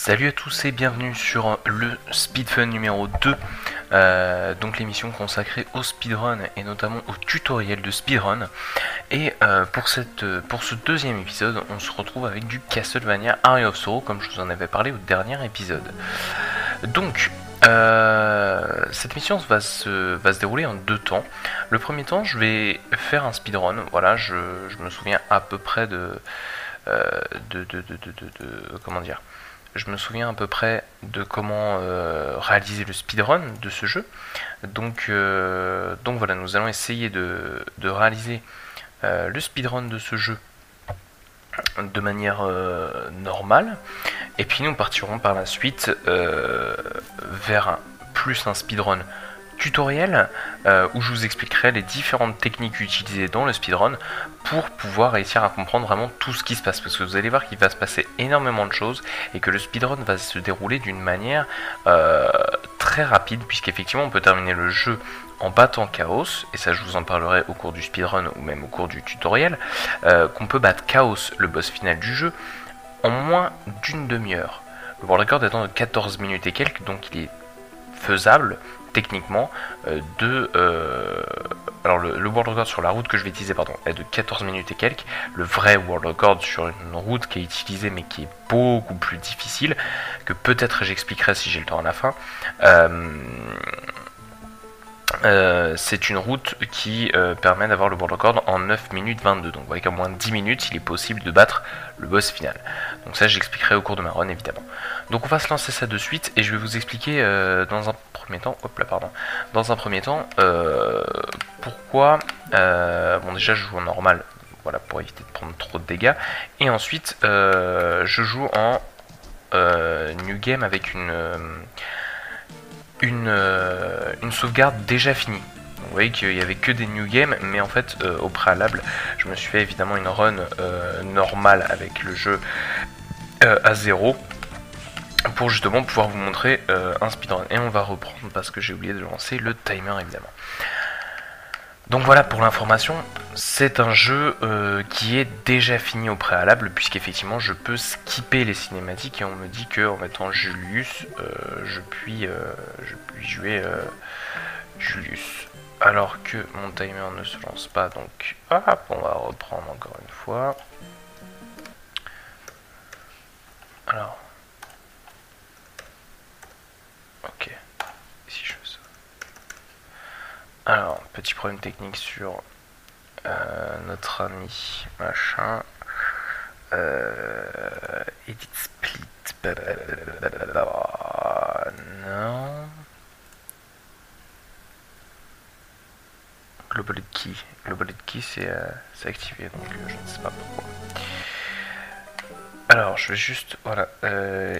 Salut à tous et bienvenue sur le Speedfun numéro 2, donc l'émission consacrée au speedrun et notamment au tutoriel de speedrun. Et pour ce deuxième épisode, on se retrouve avec du Castlevania Area of Sorrow comme je vous en avais parlé au dernier épisode. Donc, cette mission va se dérouler en deux temps. Le premier temps, je vais faire un speedrun, voilà, je me souviens à peu près comment dire. Je me souviens à peu près de comment réaliser le speedrun de ce jeu. Donc voilà, nous allons essayer de réaliser le speedrun de ce jeu de manière normale. Et puis nous partirons par la suite vers plus un speedrun tutoriel où je vous expliquerai les différentes techniques utilisées dans le speedrun pour pouvoir réussir à comprendre vraiment tout ce qui se passe, parce que vous allez voir qu'il va se passer énormément de choses et que le speedrun va se dérouler d'une manière très rapide, puisqu'effectivement on peut terminer le jeu en battant Chaos, et ça je vous en parlerai au cours du speedrun ou même au cours du tutoriel, qu'on peut battre Chaos, le boss final du jeu, en moins d'une demi-heure. Le world record étant de 14 minutes et quelques, donc il est faisable techniquement alors le world record sur la route que je vais utiliser est de 14 minutes et quelques. Le vrai world record sur une route qui est utilisée mais qui est beaucoup plus difficile, que peut-être j'expliquerai si j'ai le temps à la fin, c'est une route qui permet d'avoir le world record en 9 minutes 22. Donc vous voyez qu'en moins de 10 minutes, il est possible de battre le boss final. Donc ça, j'expliquerai au cours de ma run, évidemment. Donc on va se lancer ça de suite, et je vais vous expliquer dans un premier temps, pourquoi, bon déjà je joue en normal, voilà, pour éviter de prendre trop de dégâts, et ensuite je joue en new game avec une sauvegarde déjà finie. Donc, vous voyez qu'il n'y avait que des new games, mais en fait au préalable je me suis fait évidemment une run normale avec le jeu à 0 pour justement pouvoir vous montrer un speedrun. Et on va reprendre parce que j'ai oublié de lancer le timer évidemment. Donc voilà pour l'information, c'est un jeu qui est déjà fini au préalable, puisqu'effectivement je peux skipper les cinématiques, et on me dit qu'en mettant Julius, je puis jouer Julius. Alors que mon timer ne se lance pas, donc hop, on va reprendre encore une fois. Alors, ok, si je fais ça. Alors, petit problème technique sur notre ami machin. Edit split. Non. Global key c'est activé, donc je ne sais pas pourquoi. Alors je vais juste, voilà,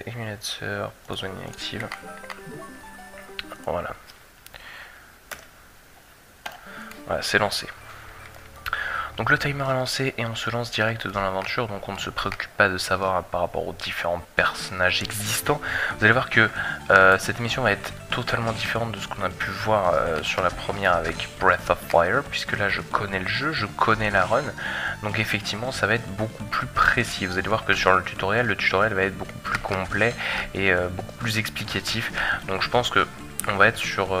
émulateur, besoin inactive. Voilà, c'est lancé. Donc le timer est lancé et on se lance direct dans l'aventure, donc on ne se préoccupe pas de savoir par rapport aux différents personnages existants. Vous allez voir que cette mission va être totalement différente de ce qu'on a pu voir sur la première avec Breath of Fire, puisque là je connais le jeu, je connais la run, donc effectivement ça va être beaucoup plus précis. Vous allez voir que sur le tutoriel va être beaucoup plus complet et beaucoup plus explicatif, donc je pense que on va être sur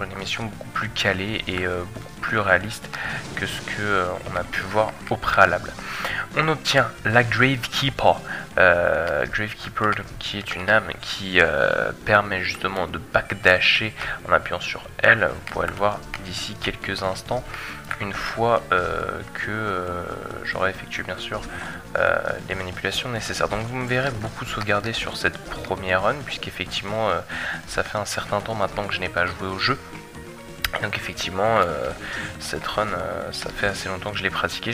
une émission beaucoup plus calée et beaucoup plus réaliste que ce que on a pu voir au préalable. On obtient la Gravekeeper, qui est une âme qui permet justement de backdasher en appuyant sur L. Vous pourrez le voir d'ici quelques instants, une fois que j'aurai effectué bien sûr les manipulations nécessaires. Donc vous me verrez beaucoup sauvegarder sur cette première run, puisqu'effectivement ça fait un certain temps maintenant que je n'ai pas joué au jeu. Donc effectivement cette run ça fait assez longtemps que je l'ai pratiqué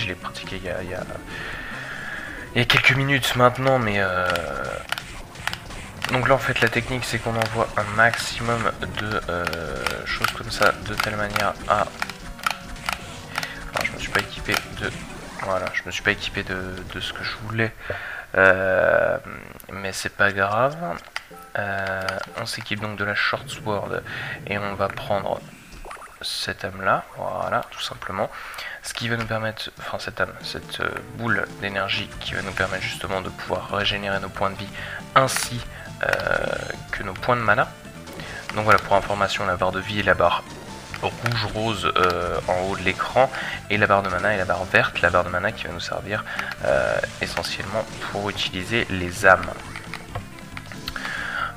il y a quelques minutes maintenant, mais donc là en fait la technique c'est qu'on envoie un maximum de choses comme ça, de telle manière à... Alors je me suis pas équipé de... Voilà, je me suis pas équipé de ce que je voulais, mais c'est pas grave. On s'équipe donc de la short sword et on va prendre cette âme là, voilà, tout simplement. ce qui va nous permettre, enfin cette âme, cette boule d'énergie qui va nous permettre justement de pouvoir régénérer nos points de vie ainsi que nos points de mana. Donc voilà, pour information, la barre de vie et la barre rouge-rose en haut de l'écran, et la barre de mana et la barre verte, la barre de mana qui va nous servir essentiellement pour utiliser les âmes.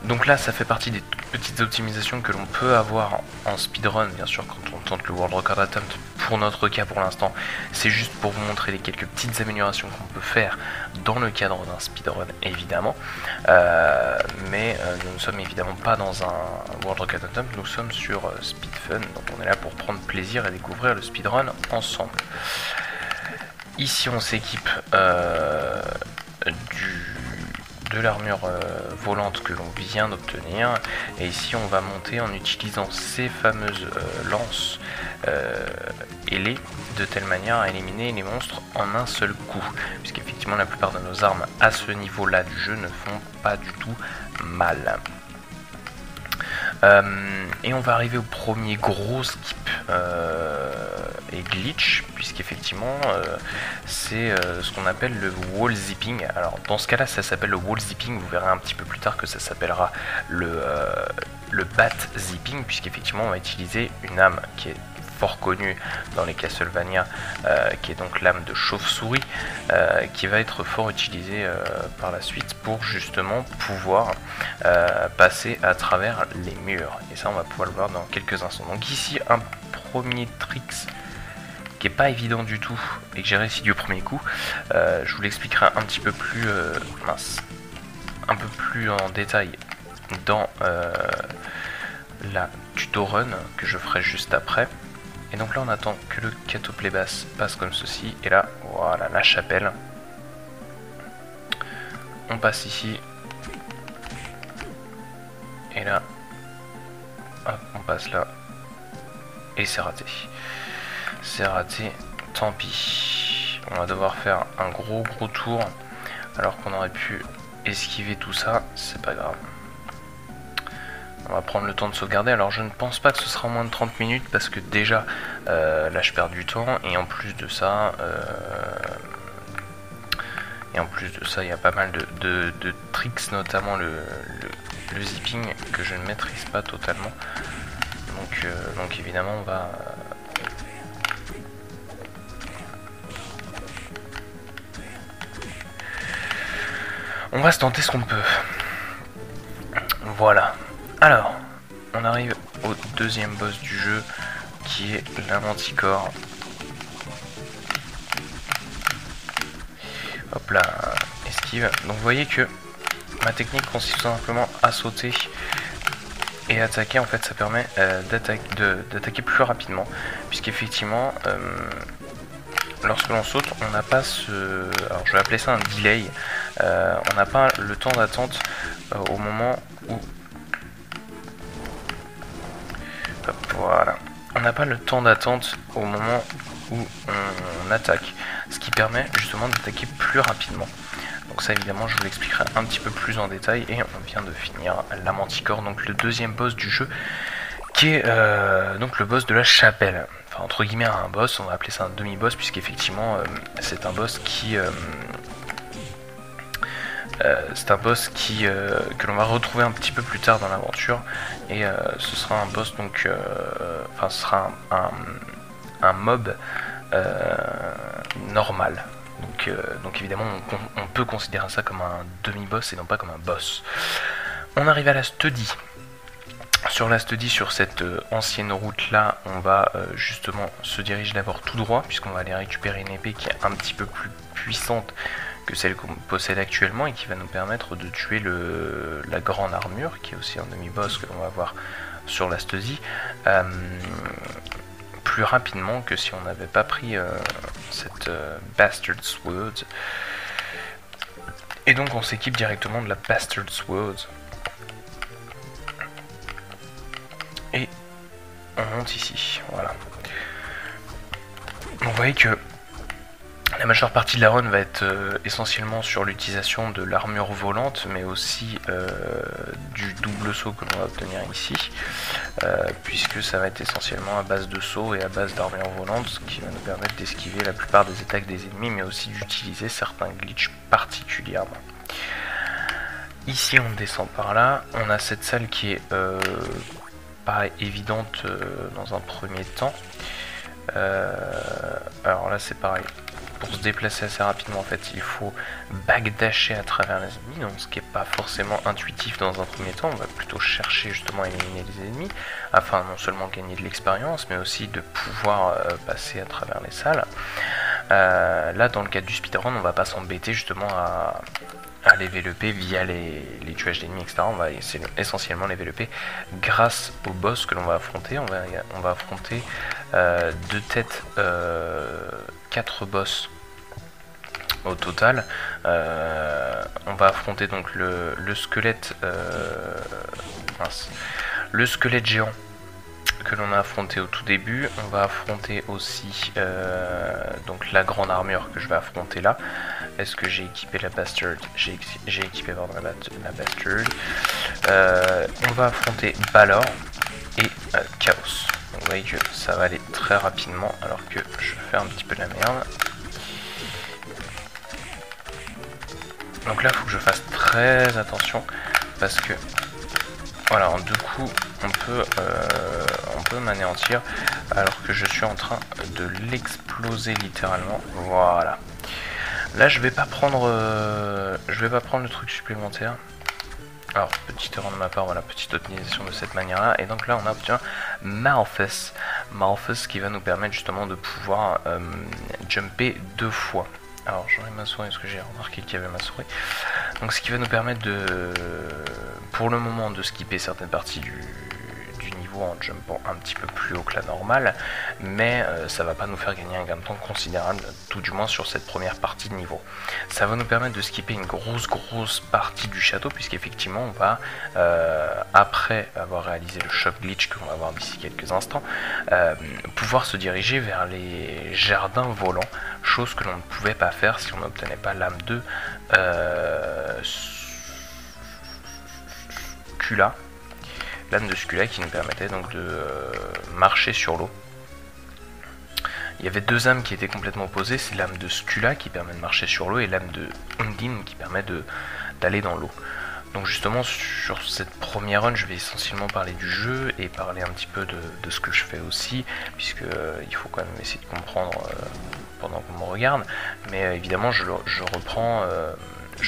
Donc là, ça fait partie des toutes petites optimisations que l'on peut avoir en speedrun, bien sûr, quand on tente le World Record Attempt. Pour notre cas, pour l'instant, c'est juste pour vous montrer les quelques petites améliorations qu'on peut faire dans le cadre d'un speedrun, évidemment. Mais nous ne sommes évidemment pas dans un World Record Attempt, nous sommes sur SpeedFun, donc on est là pour prendre plaisir et découvrir le speedrun ensemble. Ici, on s'équipe de l'armure volante que l'on vient d'obtenir, et ici on va monter en utilisant ces fameuses lances ailées de telle manière à éliminer les monstres en un seul coup, puisqu'effectivement la plupart de nos armes à ce niveau là du jeu ne font pas du tout mal. Et on va arriver au premier gros skip et glitch, puisqu'effectivement c'est ce qu'on appelle le wall zipping. Alors dans ce cas là ça s'appelle le wall zipping, vous verrez un petit peu plus tard que ça s'appellera le bat zipping, puisqu'effectivement on va utiliser une âme qui est fort connue dans les Castlevania, qui est donc l'âme de chauve-souris, qui va être fort utilisée par la suite pour justement pouvoir passer à travers les murs. Et ça on va pouvoir le voir dans quelques instants. Donc ici un premier tricks qui est pas évident du tout et que j'ai réussi du premier coup. Je vous l'expliquerai un petit peu plus un peu plus en détail dans la tuto run que je ferai juste après. Et donc là on attend que le catoplébasse passe comme ceci, et là voilà la chapelle. On passe ici, et là hop, on passe là, et c'est raté. C'est raté, tant pis. On va devoir faire un gros tour alors qu'on aurait pu esquiver tout ça, c'est pas grave. On va prendre le temps de sauvegarder. Alors je ne pense pas que ce sera moins de 30 minutes parce que déjà là je perds du temps, et en plus de ça il y a pas mal de tricks, notamment le zipping que je ne maîtrise pas totalement. Donc évidemment on va se tenter ce qu'on peut. Voilà. Alors, on arrive au deuxième boss du jeu, qui est la Manticore. Hop là, esquive. Donc vous voyez que ma technique consiste tout simplement à sauter et attaquer. En fait, ça permet d'attaquer plus rapidement, puisqu'effectivement, lorsque l'on saute, on n'a pas ce... Alors je vais appeler ça un delay. On n'a pas le temps d'attente au moment où... Voilà. On n'a pas le temps d'attente au moment où on attaque, ce qui permet justement d'attaquer plus rapidement. Donc ça évidemment je vous l'expliquerai un petit peu plus en détail, et on vient de finir la Manticore, donc le deuxième boss du jeu, qui est donc le boss de la chapelle. Enfin entre guillemets un boss, on va appeler ça un demi-boss, puisqu'effectivement c'est un boss qui... que l'on va retrouver un petit peu plus tard dans l'aventure, et ce sera un boss donc ce sera un mob normal, donc évidemment on peut considérer ça comme un demi-boss et non pas comme un boss. On arrive à la study. Sur la study, sur cette ancienne route là, on va justement se diriger d'abord tout droit, puisqu'on va aller récupérer une épée qui est un petit peu plus puissante que celle qu'on possède actuellement, et qui va nous permettre de tuer la grande armure, qui est aussi un demi-boss que l'on va voir sur la study, plus rapidement que si on n'avait pas pris cette Bastard Sword. Et donc on s'équipe directement de la Bastard Sword. Et on monte ici, voilà. Donc vous voyez que la La majeure partie de la run va être essentiellement sur l'utilisation de l'armure volante, mais aussi du double saut que l'on va obtenir ici, puisque ça va être essentiellement à base de saut et à base d'armure volante, ce qui va nous permettre d'esquiver la plupart des attaques des ennemis, mais aussi d'utiliser certains glitches particulièrement. Ici on descend par là, on a cette salle qui est pas évidente dans un premier temps. Alors là c'est pareil. Pour se déplacer assez rapidement, en fait, il faut backdasher à travers les ennemis, donc ce qui n'est pas forcément intuitif dans un premier temps. On va plutôt chercher justement à éliminer les ennemis, afin non seulement gagner de l'expérience, mais aussi de pouvoir passer à travers les salles. Là, dans le cadre du speedrun, on va pas s'embêter justement à lever le P via les tuages d'ennemis, etc. On va essentiellement lever le P grâce au boss que l'on va affronter. On va affronter de tête 4 boss au total. On va affronter donc le squelette le squelette géant que l'on a affronté au tout début. On va affronter aussi donc la grande armure que je vais affronter là. Est-ce que j'ai équipé la Bastard? J'ai équipé pardon, la Bastard. On va affronter Balor et Chaos. Donc vous voyez que ça va aller très rapidement alors que je fais un petit peu de la merde. Donc là il faut que je fasse très attention parce que voilà, en 2 coups on peut m'anéantir alors que je suis en train de l'exploser littéralement. Voilà. Là je vais pas prendre le truc supplémentaire. Alors petite erreur de ma part, voilà, petite optimisation de cette manière là, et donc là on a obtenu Malphus qui va nous permettre justement de pouvoir jumper 2 fois. Alors j'aurai ma souris, parce que j'ai remarqué qu'il y avait ma souris. Donc ce qui va nous permettre de, pour le moment, de skipper certaines parties du niveau en jumpant un petit peu plus haut que la normale, mais ça va pas nous faire gagner un gain de temps considérable, tout du moins sur cette première partie de niveau. Ça va nous permettre de skipper une grosse partie du château, puisqu'effectivement on va, après avoir réalisé le shop glitch que l'on va voir d'ici quelques instants, pouvoir se diriger vers les jardins volants, chose que l'on ne pouvait pas faire si on n'obtenait pas l'âme de Skula. L'âme de Skula qui nous permettait donc de marcher sur l'eau. Il y avait 2 âmes qui étaient complètement opposées, c'est l'âme de Skula qui permet de marcher sur l'eau et l'âme de Undine qui permet d'aller dans l'eau. Donc justement sur cette première run je vais essentiellement parler du jeu et parler un petit peu de ce que je fais aussi, puisque il faut quand même essayer de comprendre pendant qu'on me regarde, mais évidemment je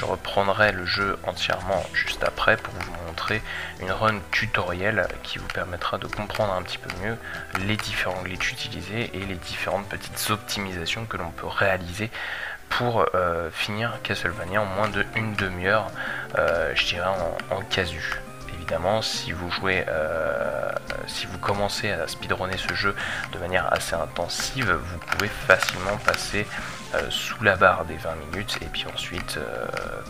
reprendrai le jeu entièrement juste après pour vous montrer une run tutoriel qui vous permettra de comprendre un petit peu mieux les différents glitches utilisés et les différentes petites optimisations que l'on peut réaliser pour finir Castlevania en moins de 1 demi-heure, je dirais en casu. Évidemment, si vous jouez, si vous commencez à speedrunner ce jeu de manière assez intensive, vous pouvez facilement passer sous la barre des 20 minutes et puis ensuite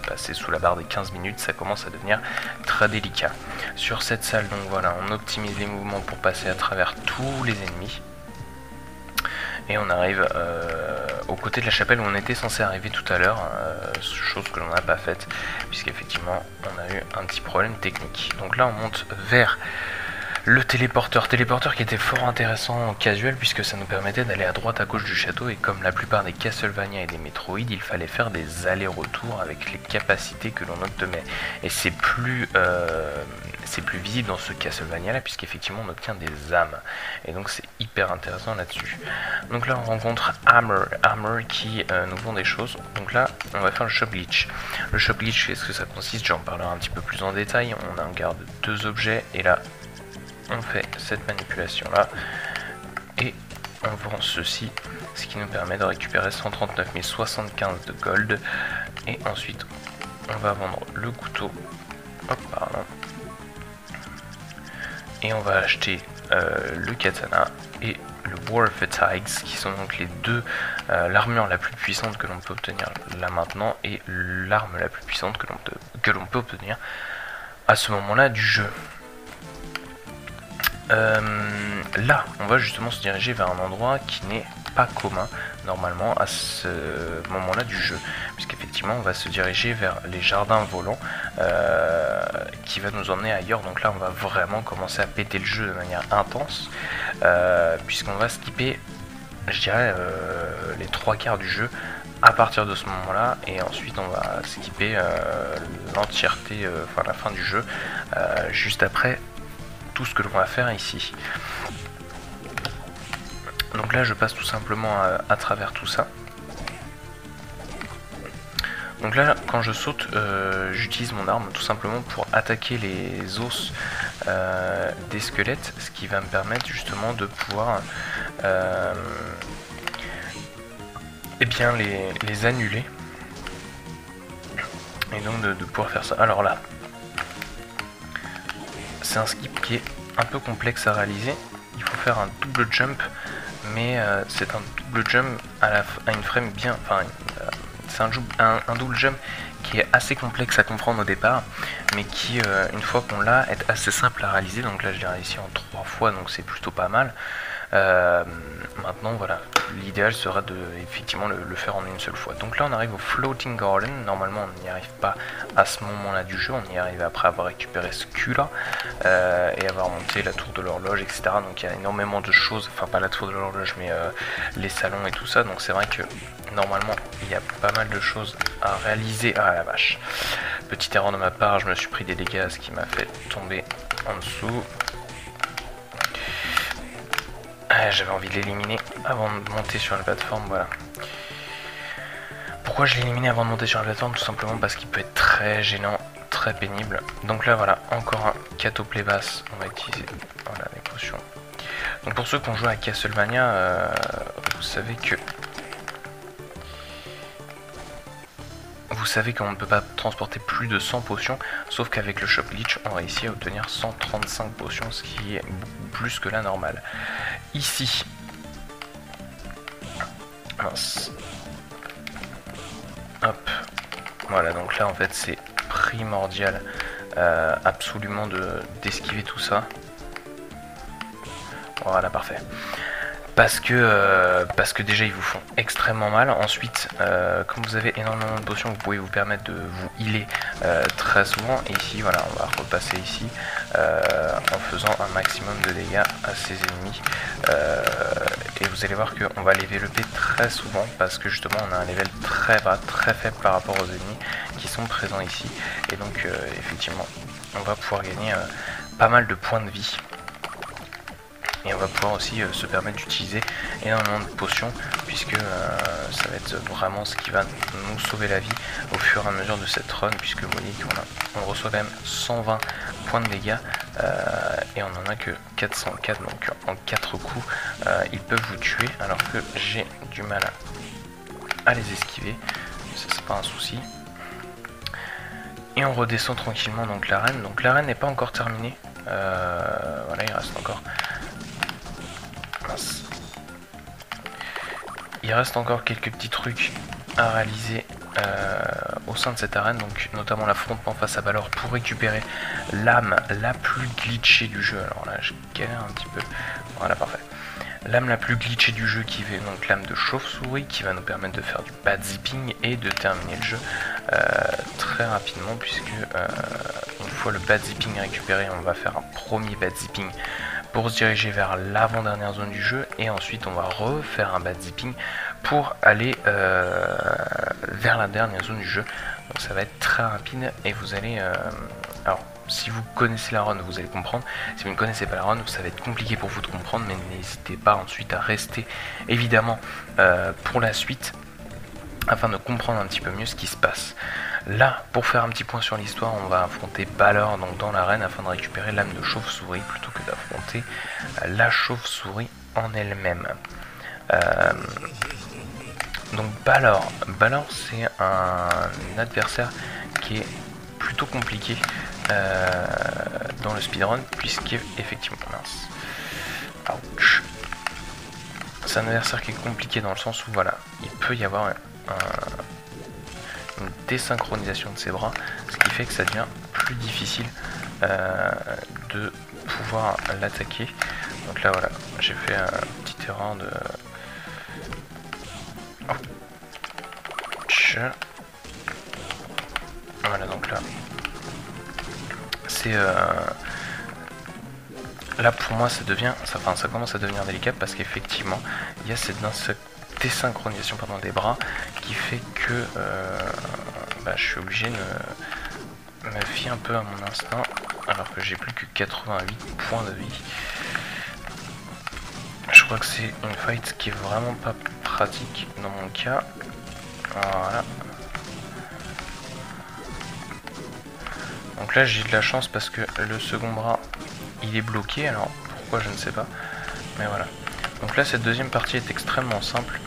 passer sous la barre des 15 minutes, ça commence à devenir très délicat. Sur cette salle, donc voilà, on optimise les mouvements pour passer à travers tous les ennemis. Et on arrive au côté de la chapelle où on était censé arriver tout à l'heure, chose que l'on n'a pas faite, puisqu'effectivement on a eu un petit problème technique. Donc là on monte vers le téléporteur qui était fort intéressant en casual, puisque ça nous permettait d'aller à droite à gauche du château, et comme la plupart des Castlevania et des Metroid, il fallait faire des allers-retours avec les capacités que l'on obtenait. Et c'est plus visible dans ce Castlevania là, puisqu'effectivement on obtient des âmes, et donc c'est hyper intéressant là-dessus. Donc là on rencontre Hammer qui nous vend des choses. Donc là on va faire le shop glitch. Le shop glitch, qu'est-ce que ça consiste? J'en parlerai un petit peu plus en détail. On garde 2 objets, et là on fait cette manipulation là et on vend ceci, ce qui nous permet de récupérer 139 075 de gold, et ensuite on va vendre le couteau, et on va acheter le katana et le War Fatigues, qui sont donc les deux, l'armure la plus puissante que l'on peut obtenir là maintenant et l'arme la plus puissante que l'on peut obtenir à ce moment là du jeu. là, on va justement se diriger vers un endroit qui n'est pas commun normalement à ce moment-là du jeu, puisqu'effectivement on va se diriger vers les jardins volants qui va nous emmener ailleurs. Donc là on va vraiment commencer à péter le jeu de manière intense, puisqu'on va skipper, je dirais, les 3/4 du jeu à partir de ce moment-là, et ensuite on va skipper l'entièreté, enfin la fin du jeu, juste après tout ce que l'on va faire ici. Donc là je passe tout simplement à travers tout ça. Donc là quand je saute, j'utilise mon arme tout simplement pour attaquer les os des squelettes, ce qui va me permettre justement de pouvoir eh bien les annuler, et donc de pouvoir faire ça. Alors là c'est un skip qui est un peu complexe à réaliser. Il faut faire un double jump, mais c'est un double jump à une frame bien, enfin c'est un double jump qui est assez complexe à comprendre au départ, mais qui une fois qu'on l'a est assez simple à réaliser. Donc là je l'ai réussi en 3 fois, donc c'est plutôt pas mal. Maintenant voilà, l'idéal sera de effectivement le faire en une seule fois. Donc là on arrive au Floating Garden. Normalement on n'y arrive pas à ce moment là du jeu, on y arrive après avoir récupéré ce cul là et avoir monté la tour de l'horloge, etc. Donc il y a énormément de choses, enfin pas la tour de l'horloge mais les salons et tout ça. Donc c'est vrai que normalement il y a pas mal de choses à réaliser. Ah la vache, petite erreur de ma part, je me suis pris des dégâts, ce qui m'a fait tomber en dessous. J'avais envie de l'éliminer avant de monter sur la plateforme, voilà. Pourquoi je l'ai éliminé avant de monter sur la plateforme? Tout simplement parce qu'il peut être très gênant, très pénible. Donc là voilà, encore un Catoplay basse, on va utiliser voilà, les potions. Donc pour ceux qui ont joué à Castlevania, vous savez qu'on ne peut pas transporter plus de 100 potions, sauf qu'avec le Shop Glitch on réussit à obtenir 135 potions, ce qui est beaucoup plus que la normale. Ici, mince. Hop, voilà, donc là en fait c'est primordial absolument d'esquiver tout ça. Voilà, parfait. Parce que déjà ils vous font extrêmement mal. Ensuite, comme vous avez énormément de potions, vous pouvez vous permettre de vous healer très souvent. Et ici, voilà, on va repasser ici en faisant un maximum de dégâts à ces ennemis. Et vous allez voir qu'on va les lever très souvent parce que justement on a un level très bas, très faible par rapport aux ennemis qui sont présents ici. Et donc effectivement, on va pouvoir gagner pas mal de points de vie. Et on va pouvoir aussi se permettre d'utiliser énormément de potions, puisque ça va être vraiment ce qui va nous sauver la vie au fur et à mesure de cette run, puisque vous voyez qu'on reçoit quand même 120 points de dégâts et on n'en a que 404, donc en 4 coups ils peuvent vous tuer, alors que j'ai du mal à les esquiver, ça c'est pas un souci. Et on redescend tranquillement donc l'arène. Donc l'arène n'est pas encore terminée, voilà, il reste encore... Il reste encore quelques petits trucs à réaliser au sein de cette arène, donc notamment l'affrontement face à Balor pour récupérer l'âme la plus glitchée du jeu. Alors là je galère un petit peu, voilà parfait. L'âme la plus glitchée du jeu qui est donc l'âme de chauve-souris, qui va nous permettre de faire du bad zipping et de terminer le jeu très rapidement, puisque une fois le bad zipping récupéré, on va faire un premier bad zipping pour se diriger vers l'avant-dernière zone du jeu, et ensuite on va refaire un bad zipping pour aller vers la dernière zone du jeu. Donc ça va être très rapide et vous allez... alors si vous connaissez la run, vous allez comprendre. Si vous ne connaissez pas la run, ça va être compliqué pour vous de comprendre, mais n'hésitez pas ensuite à rester évidemment pour la suite afin de comprendre un petit peu mieux ce qui se passe. Là, pour faire un petit point sur l'histoire, on va affronter Balor donc dans l'arène afin de récupérer l'âme de chauve-souris plutôt que d'affronter la chauve-souris en elle-même. Donc Balor c'est un adversaire qui est plutôt compliqué dans le speedrun, puisqu'effectivement, mince, ouch, c'est un adversaire qui est compliqué dans le sens où voilà, il peut y avoir une désynchronisation de ses bras, ce qui fait que ça devient plus difficile de pouvoir l'attaquer. Donc là voilà, j'ai fait un petit erreur de... Voilà, donc là c'est là pour moi ça devient, ça commence à devenir délicat parce qu'effectivement il y a cette désynchronisation des bras qui fait que je suis obligé de me fier un peu à mon instinct alors que j'ai plus que 88 points de vie. Je crois que c'est une fight qui est vraiment pas pratique dans mon cas. Voilà. Donc là j'ai de la chance parce que le second bras il est bloqué, alors pourquoi je ne sais pas, mais voilà. Donc là cette deuxième partie est extrêmement simple.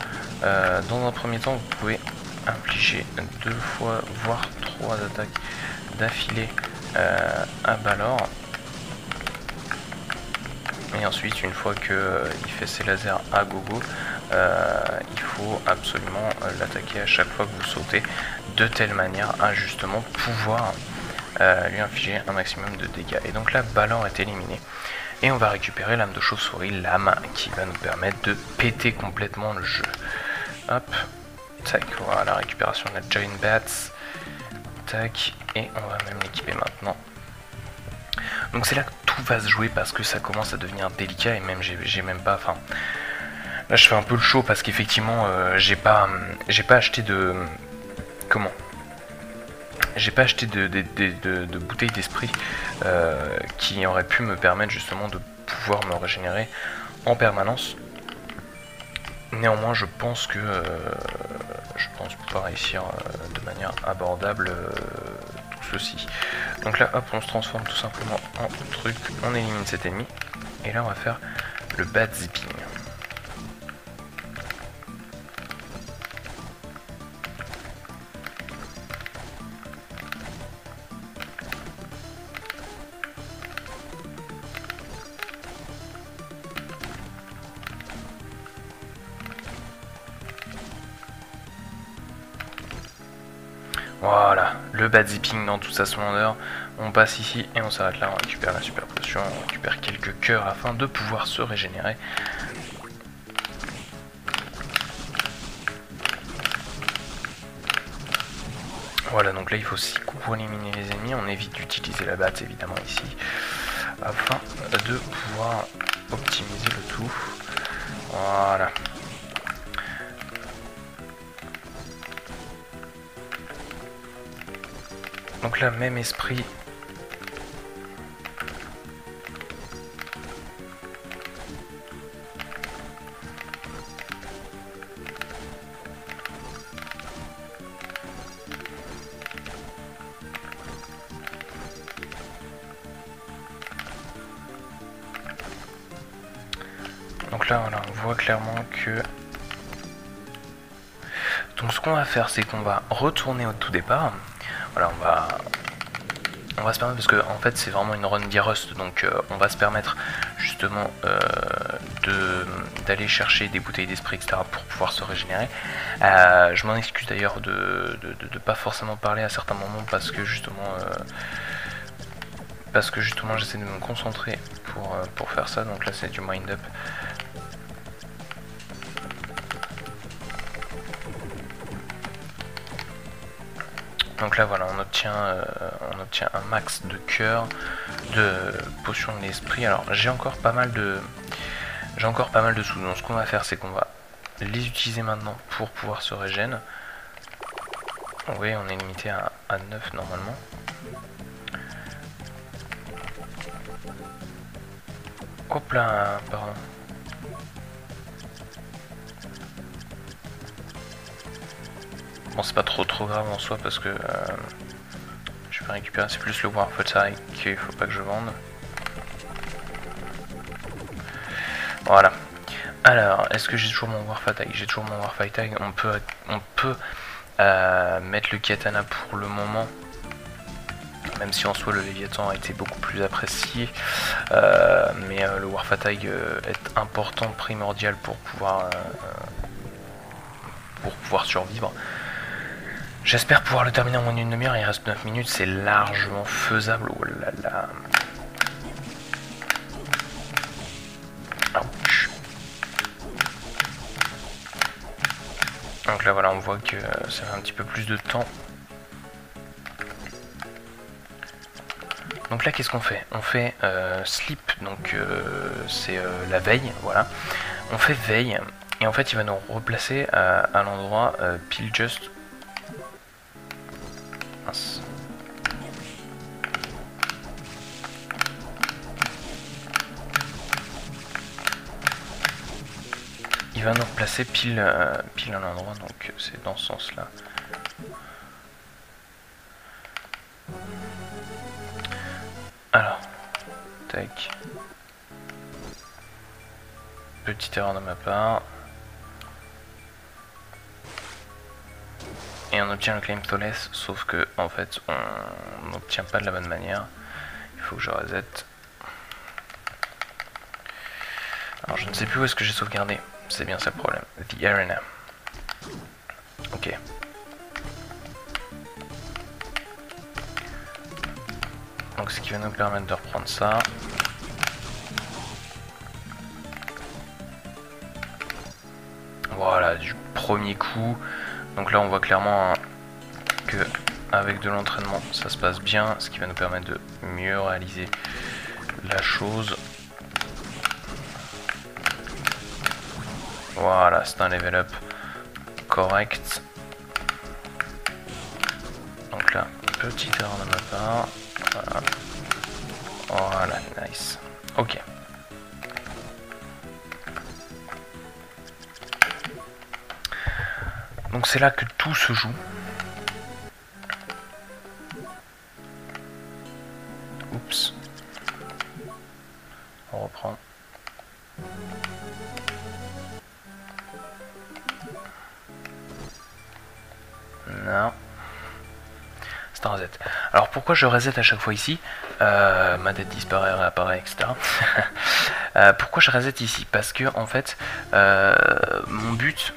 Dans un premier temps vous pouvez infliger 2 fois voire 3 attaques d'affilée à Balor. Et ensuite une fois que il fait ses lasers à gogo, il faut absolument l'attaquer à chaque fois que vous sautez de telle manière à justement pouvoir lui infliger un maximum de dégâts. Et donc là Balor est éliminé et on va récupérer l'âme de chauve-souris, l'âme qui va nous permettre de péter complètement le jeu. Hop, tac, voilà la récupération de la Giant Bats, tac, et on va même l'équiper maintenant. Donc c'est là que tout va se jouer parce que ça commence à devenir délicat et même j'ai même pas, enfin là je fais un peu le show parce qu'effectivement j'ai pas acheté de, comment, j'ai pas acheté de bouteilles d'esprit qui auraient pu me permettre justement de pouvoir me régénérer en permanence. Néanmoins je pense que je pense pouvoir réussir de manière abordable tout ceci. Donc là hop on se transforme tout simplement en truc, on élimine cet ennemi et là on va faire le bad zipping. Voilà, le bad zipping dans toute sa splendeur. On passe ici et on s'arrête là, on récupère la super potion, on récupère quelques cœurs afin de pouvoir se régénérer. Voilà, donc là il faut 6 coups pour éliminer les ennemis, on évite d'utiliser la batte évidemment ici, afin de pouvoir optimiser le tout. Voilà. Donc là, même esprit. Donc là, voilà, on voit clairement que... Donc ce qu'on va faire, c'est qu'on va retourner au tout départ. Voilà, on va se permettre, parce que en fait c'est vraiment une run d'e-rust, donc on va se permettre justement d'aller chercher des bouteilles d'esprit, etc. pour pouvoir se régénérer. Je m'en excuse d'ailleurs de pas forcément parler à certains moments parce que justement j'essaie de me concentrer pour faire ça. Donc là c'est du wind-up. Donc là voilà, on obtient un max de cœur, de potions de l'esprit. Alors j'ai encore pas mal de sous. Donc ce qu'on va faire, c'est qu'on va les utiliser maintenant pour pouvoir se régénérer. Oui, on est limité à 9 normalement. Hop là, pardon. Bon, c'est pas trop grave en soi parce que je vais récupérer, c'est plus le Warfataig qu'il faut pas que je vende. Voilà. Alors, est-ce que j'ai toujours mon Warfataig? J'ai toujours mon Warfataig. On peut mettre le katana pour le moment, même si en soi le Léviathan a été beaucoup plus apprécié. Mais le Warfataig est important, primordial pour pouvoir survivre. J'espère pouvoir le terminer en moins d'une demi-heure, il reste 9 minutes, c'est largement faisable. Oh là là. Ouch. Donc là voilà, on voit que ça fait un petit peu plus de temps. Donc là qu'est-ce qu'on fait? On fait sleep, donc c'est la veille, voilà. On fait veille, et en fait il va nous replacer à l'endroit pile just. Mince. Il va nous replacer pile à l'endroit, donc c'est dans ce sens là. Alors, tac. Petite erreur de ma part. Et on obtient le claim flawless, sauf que en fait on n'obtient pas de la bonne manière. Il faut que je reset. Alors je ne sais plus où est-ce que j'ai sauvegardé. C'est bien ça le problème. The Arena. Ok. Donc ce qui va nous permettre de reprendre ça. Voilà, du premier coup. Donc là on voit clairement que avec de l'entraînement ça se passe bien, ce qui va nous permettre de mieux réaliser la chose. Voilà, c'est un level up correct. Donc là, petite erreur de ma part. Voilà. Voilà, nice. Ok. Donc c'est là que tout se joue. Oups. On reprend. Non. C'est un reset. Alors pourquoi je reset à chaque fois ici? Ma tête disparaît, réapparaît, etc. Pourquoi je reset ici? Parce que en fait, mon but...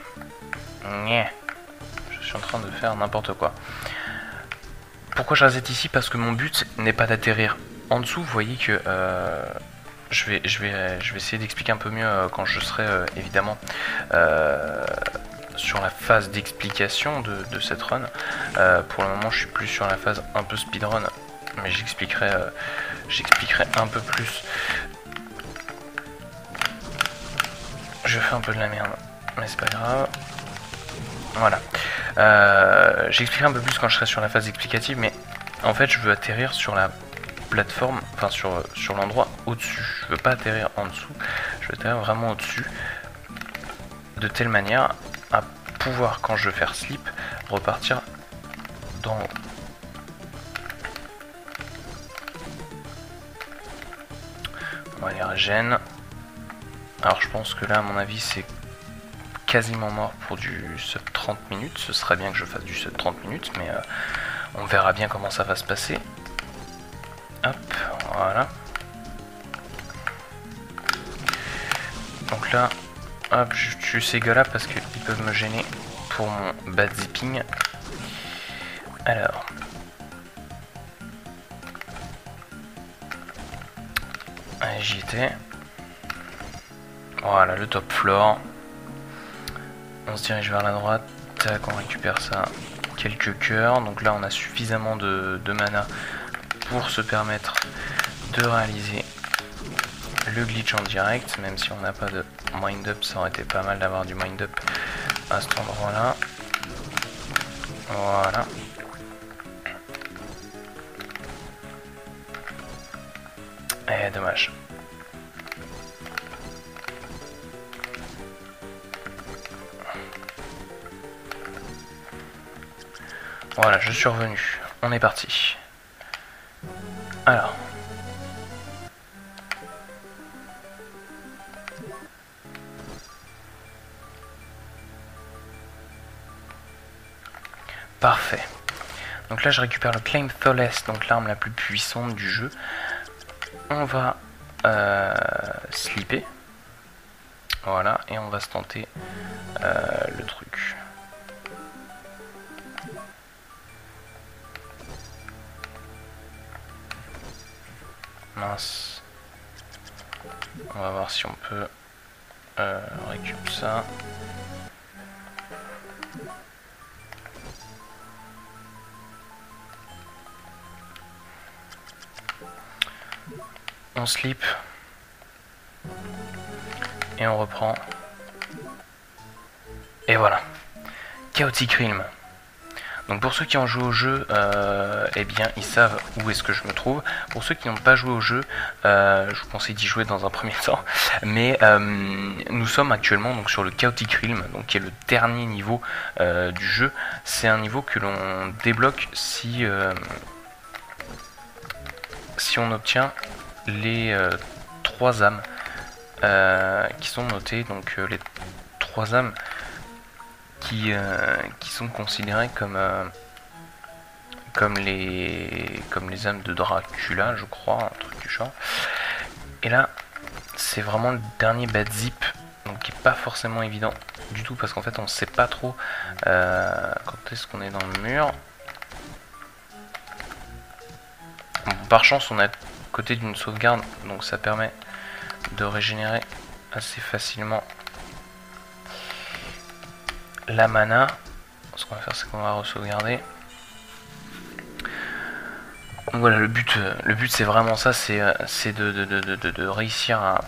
Je suis en train de faire n'importe quoi. Pourquoi je reset ici? Parce que mon but n'est pas d'atterrir en dessous. Vous voyez que je vais essayer d'expliquer un peu mieux quand je serai évidemment sur la phase d'explication de cette run. Pour le moment je suis plus sur la phase un peu speedrun, mais j'expliquerai un peu plus. Je fais un peu de la merde, mais c'est pas grave. Voilà. J'expliquerai un peu plus quand je serai sur la phase explicative, mais en fait je veux atterrir sur la plateforme, enfin sur l'endroit au-dessus. Je veux pas atterrir en dessous, je veux atterrir vraiment au-dessus, de telle manière à pouvoir, quand je veux faire slip, repartir dans haut. On va aller à Gênes. Alors je pense que là à mon avis c'est quasiment mort pour du sub 30 minutes. Ce serait bien que je fasse du sub 30 minutes, mais on verra bien comment ça va se passer. Hop, voilà. Donc là, hop, je tue ces gars là parce qu'ils peuvent me gêner pour mon bad zipping. Alors. Allez, j'y étais. Voilà, le top floor. On se dirige vers la droite. Tac, on récupère ça. Quelques cœurs. Donc là, on a suffisamment de mana pour se permettre de réaliser le glitch en direct. Même si on n'a pas de wind-up, ça aurait été pas mal d'avoir du wind-up à cet endroit-là. Voilà. Et dommage. Voilà, je suis revenu. On est parti. Alors. Parfait. Donc là, je récupère le Claim Flawless, donc l'arme la plus puissante du jeu. On va slipper. Voilà, et on va se tenter le truc. Mince. On va voir si on peut récupérer ça. On sleep. Et on reprend. Et voilà. Chaotic Realm. Donc pour ceux qui ont joué au jeu, eh bien ils savent où est-ce que je me trouve. Pour ceux qui n'ont pas joué au jeu, je vous conseille d'y jouer dans un premier temps. Mais nous sommes actuellement donc sur le Chaotic Realm, donc qui est le dernier niveau du jeu. C'est un niveau que l'on débloque si on obtient les 3 âmes qui sont notées. Donc les 3 âmes qui sont considérés comme les âmes de Dracula, je crois, un truc du genre. Et là, c'est vraiment le dernier bad zip, donc qui est pas forcément évident du tout, parce qu'en fait, on sait pas trop quand est-ce qu'on est dans le mur. Bon, par chance, on est à côté d'une sauvegarde, donc ça permet de régénérer assez facilement la mana. Ce qu'on va faire, c'est qu'on va re-sauvegarder. Donc voilà, le but c'est vraiment ça, c'est de réussir à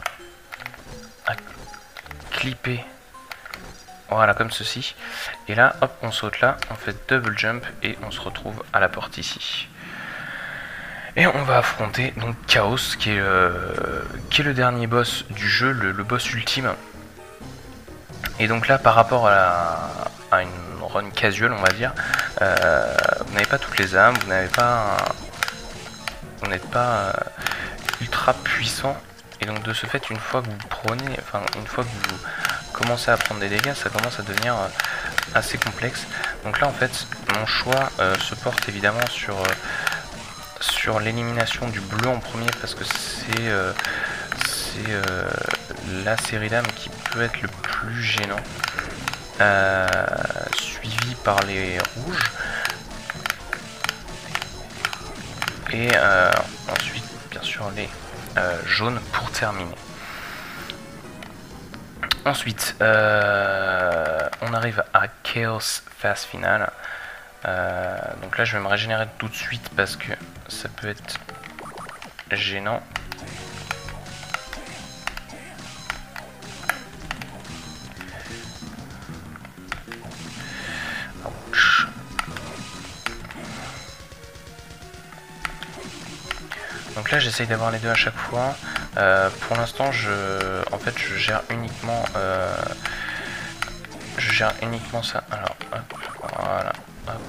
clipper, voilà, comme ceci. Et là, hop, on saute là, on fait double jump et on se retrouve à la porte ici. Et on va affronter donc Chaos, qui est le dernier boss du jeu, le boss ultime. Et donc là, par rapport à une run casual, on va dire, vous n'avez pas toutes les âmes, vous n'avez pas, vous n'êtes pas ultra puissant. Et donc de ce fait, une fois que vous prenez, enfin une fois que vous commencez à prendre des dégâts, ça commence à devenir assez complexe. Donc là, en fait, mon choix se porte évidemment sur l'élimination du bleu en premier, parce que c'est la série d'âmes qui peut être le plus gênant, suivi par les rouges, et ensuite bien sûr les jaunes pour terminer. Ensuite on arrive à Chaos Phase Finale. Donc là je vais me régénérer tout de suite parce que ça peut être gênant. Donc là j'essaye d'avoir les deux à chaque fois. Pour l'instant je gère uniquement ça. Alors hop, voilà, hop.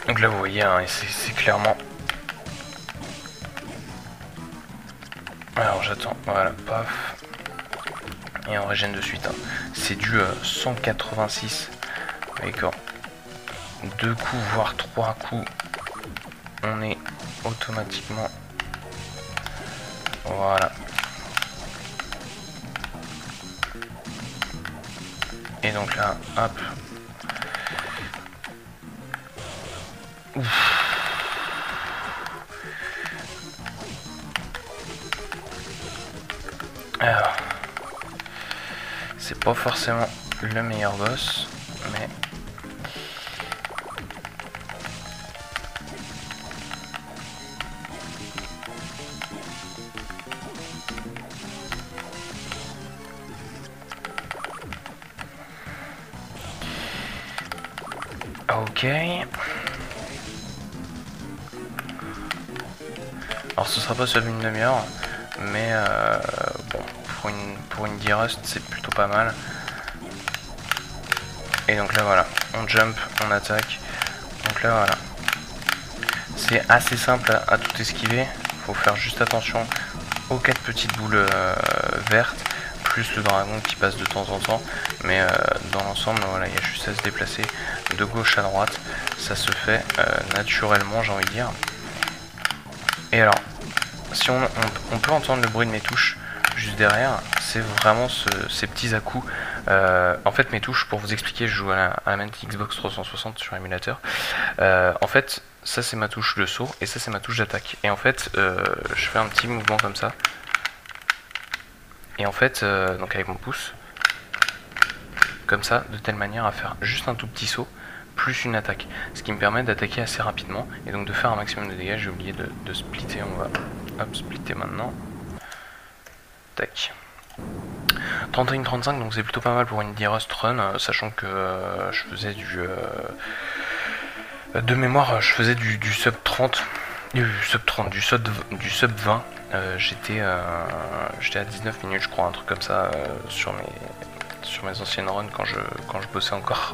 Donc là vous voyez, hein, c'est clairement. Alors j'attends, voilà, paf. Et on régène de suite, hein. C'est du 186. D'accord. 2 coups, voire 3 coups. On est automatiquement. Voilà. Et donc là, hop. Ouf. Alors. C'est pas forcément le meilleur boss, mais ok. Alors ce sera pas sur une demi-heure, mais bon, pour une D-Rust c'est plutôt pas mal. Et donc là voilà, on jump, on attaque. Donc là voilà, c'est assez simple à tout esquiver. Faut faire juste attention aux 4 petites boules vertes, plus le dragon qui passe de temps en temps. Mais dans l'ensemble, voilà, il y a juste à se déplacer de gauche à droite. Ça se fait naturellement, j'ai envie de dire. Et alors, si on peut entendre le bruit de mes touches, juste derrière, c'est vraiment ces petits à-coups. En fait, mes touches, pour vous expliquer, je joue à la manette Xbox 360 sur émulateur. En fait, ça c'est ma touche de saut et ça c'est ma touche d'attaque. Et en fait, je fais un petit mouvement comme ça. Et en fait, donc avec mon pouce, comme ça, de telle manière à faire juste un tout petit saut, plus une attaque. Ce qui me permet d'attaquer assez rapidement et donc de faire un maximum de dégâts. J'ai oublié de splitter, on va hop, splitter maintenant. Tac. 31-35, donc c'est plutôt pas mal pour une D-Rust run, sachant que je faisais de mémoire, je faisais du sub 30, du sub 20. J'étais à 19 minutes, je crois, un truc comme ça, sur mes anciennes runs quand je bossais encore